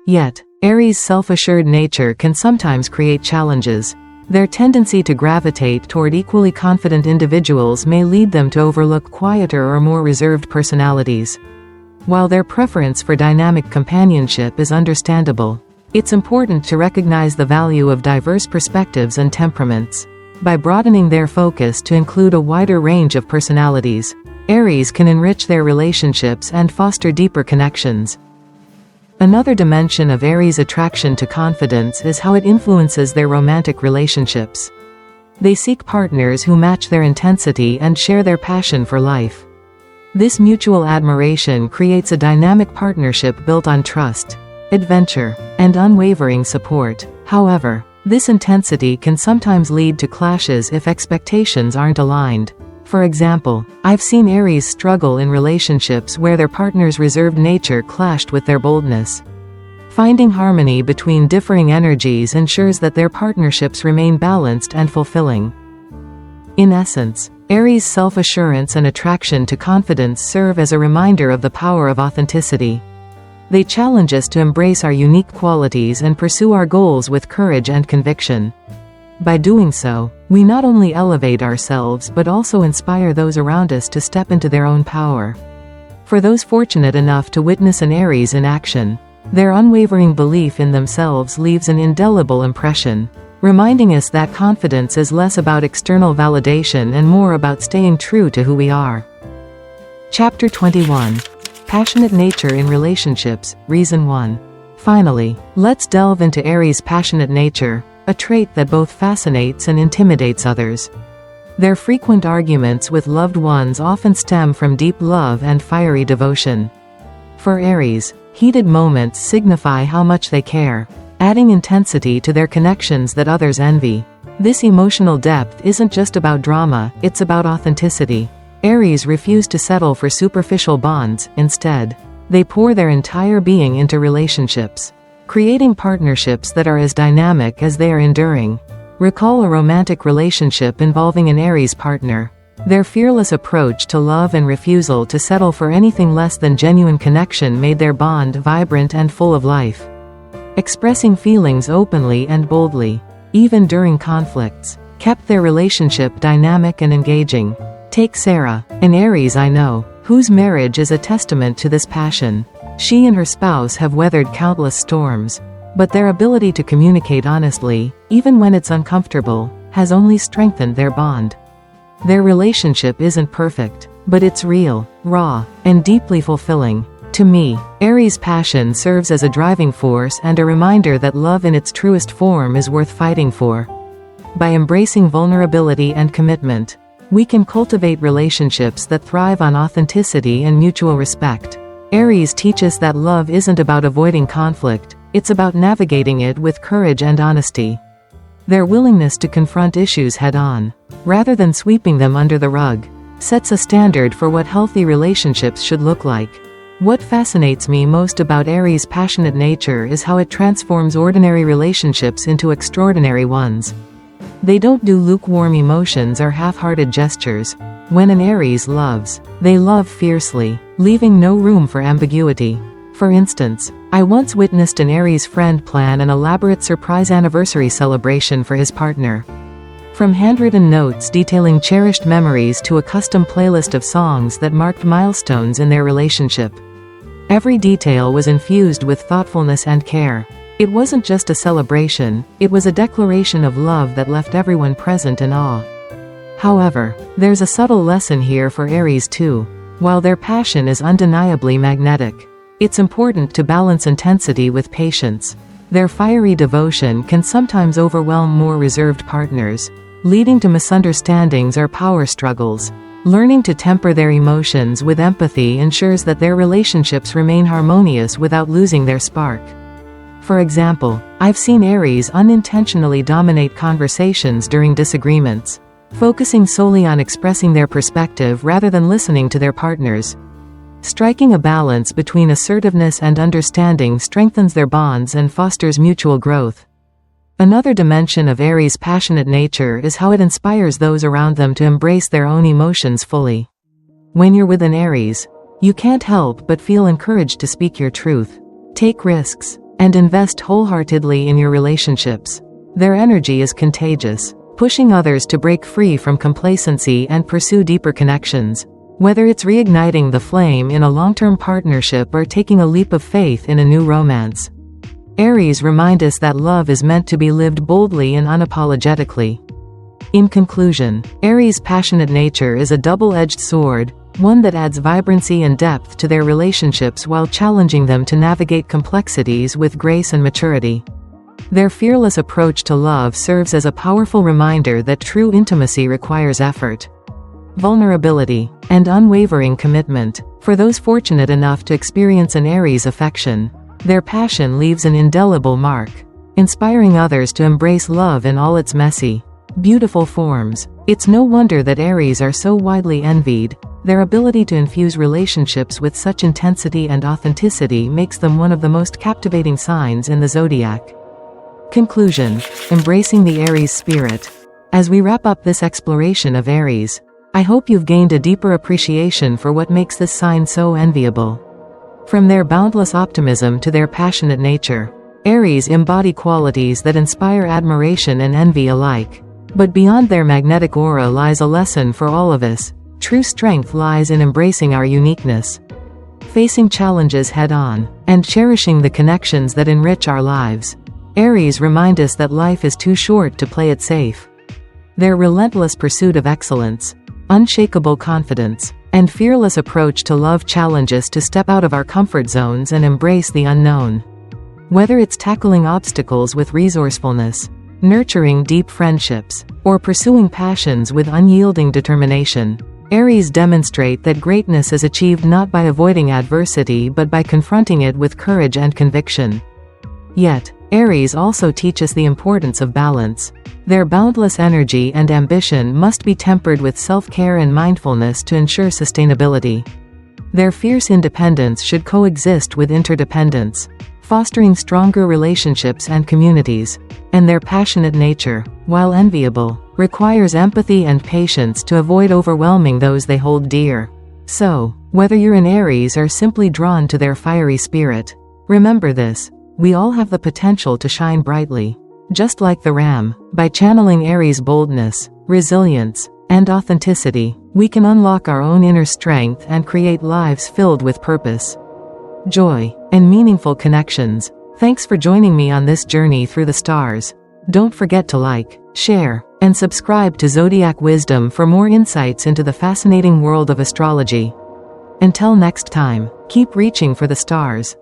Yet, Aries' self-assured nature can sometimes create challenges. Their tendency to gravitate toward equally confident individuals may lead them to overlook quieter or more reserved personalities. While their preference for dynamic companionship is understandable, it's important to recognize the value of diverse perspectives and temperaments. By broadening their focus to include a wider range of personalities, Aries can enrich their relationships and foster deeper connections. Another dimension of Aries' attraction to confidence is how it influences their romantic relationships. They seek partners who match their intensity and share their passion for life. This mutual admiration creates a dynamic partnership built on trust, adventure, and unwavering support. However, this intensity can sometimes lead to clashes if expectations aren't aligned. For example, I've seen Aries struggle in relationships where their partner's reserved nature clashed with their boldness. Finding harmony between differing energies ensures that their partnerships remain balanced and fulfilling. In essence, Aries' self-assurance and attraction to confidence serve as a reminder of the power of authenticity. They challenge us to embrace our unique qualities and pursue our goals with courage and conviction. By doing so, we not only elevate ourselves but also inspire those around us to step into their own power. For those fortunate enough to witness an Aries in action, their unwavering belief in themselves leaves an indelible impression, reminding us that confidence is less about external validation and more about staying true to who we are. Chapter 21. Passionate Nature in Relationships, Reason 1. Finally, let's delve into Aries' passionate nature, a trait that both fascinates and intimidates others. Their frequent arguments with loved ones often stem from deep love and fiery devotion. For Aries, heated moments signify how much they care, adding intensity to their connections that others envy. This emotional depth isn't just about drama, it's about authenticity. Aries refuse to settle for superficial bonds. Instead, they pour their entire being into relationships, creating partnerships that are as dynamic as they are enduring. Recall a romantic relationship involving an Aries partner. Their fearless approach to love and refusal to settle for anything less than genuine connection made their bond vibrant and full of life. Expressing feelings openly and boldly, even during conflicts, kept their relationship dynamic and engaging. Take Sarah, an Aries I know, whose marriage is a testament to this passion. She and her spouse have weathered countless storms, but their ability to communicate honestly, even when it's uncomfortable, has only strengthened their bond. Their relationship isn't perfect, but it's real, raw, and deeply fulfilling. To me, Aries' passion serves as a driving force and a reminder that love in its truest form is worth fighting for. By embracing vulnerability and commitment, we can cultivate relationships that thrive on authenticity and mutual respect. Aries teach us that love isn't about avoiding conflict, it's about navigating it with courage and honesty. Their willingness to confront issues head-on, rather than sweeping them under the rug, sets a standard for what healthy relationships should look like. What fascinates me most about Aries' passionate nature is how it transforms ordinary relationships into extraordinary ones. They don't do lukewarm emotions or half-hearted gestures. When an Aries loves, they love fiercely, leaving no room for ambiguity. For instance, I once witnessed an Aries friend plan an elaborate surprise anniversary celebration for his partner. From handwritten notes detailing cherished memories to a custom playlist of songs that marked milestones in their relationship, every detail was infused with thoughtfulness and care. It wasn't just a celebration, it was a declaration of love that left everyone present in awe. However, there's a subtle lesson here for Aries too. While their passion is undeniably magnetic, it's important to balance intensity with patience. Their fiery devotion can sometimes overwhelm more reserved partners, leading to misunderstandings or power struggles. Learning to temper their emotions with empathy ensures that their relationships remain harmonious without losing their spark. For example, I've seen Aries unintentionally dominate conversations during disagreements, focusing solely on expressing their perspective rather than listening to their partners. Striking a balance between assertiveness and understanding strengthens their bonds and fosters mutual growth. Another dimension of Aries' passionate nature is how it inspires those around them to embrace their own emotions fully. When you're with an Aries, you can't help but feel encouraged to speak your truth, take risks, and invest wholeheartedly in your relationships. Their energy is contagious, pushing others to break free from complacency and pursue deeper connections. Whether it's reigniting the flame in a long-term partnership or taking a leap of faith in a new romance. Aries remind us that love is meant to be lived boldly and unapologetically. In conclusion, Aries' passionate nature is a double-edged sword, one that adds vibrancy and depth to their relationships while challenging them to navigate complexities with grace and maturity. Their fearless approach to love serves as a powerful reminder that true intimacy requires effort, vulnerability, and unwavering commitment. For those fortunate enough to experience an Aries affection, their passion leaves an indelible mark, inspiring others to embrace love in all its messy, beautiful forms. It's no wonder that Aries are so widely envied. Their ability to infuse relationships with such intensity and authenticity makes them one of the most captivating signs in the zodiac. Conclusion: embracing the Aries spirit. As we wrap up this exploration of Aries, I hope you've gained a deeper appreciation for what makes this sign so enviable. From their boundless optimism to their passionate nature, Aries embody qualities that inspire admiration and envy alike. But beyond their magnetic aura lies a lesson for all of us. True strength lies in embracing our uniqueness, facing challenges head-on, and cherishing the connections that enrich our lives. Aries remind us that life is too short to play it safe. Their relentless pursuit of excellence, unshakable confidence, and fearless approach to love challenge us to step out of our comfort zones and embrace the unknown. Whether it's tackling obstacles with resourcefulness, nurturing deep friendships, or pursuing passions with unyielding determination, Aries demonstrate that greatness is achieved not by avoiding adversity but by confronting it with courage and conviction. Yet, Aries also teach us the importance of balance. Their boundless energy and ambition must be tempered with self-care and mindfulness to ensure sustainability. Their fierce independence should coexist with interdependence, fostering stronger relationships and communities. And their passionate nature, while enviable, requires empathy and patience to avoid overwhelming those they hold dear. So, whether you're an Aries or simply drawn to their fiery spirit, remember this: we all have the potential to shine brightly. Just like the ram, by channeling Aries' boldness, resilience, and authenticity, we can unlock our own inner strength and create lives filled with purpose, joy, and meaningful connections. Thanks for joining me on this journey through the stars. Don't forget to like, share, and subscribe to Zodiac Wisdom for more insights into the fascinating world of astrology. Until next time, keep reaching for the stars.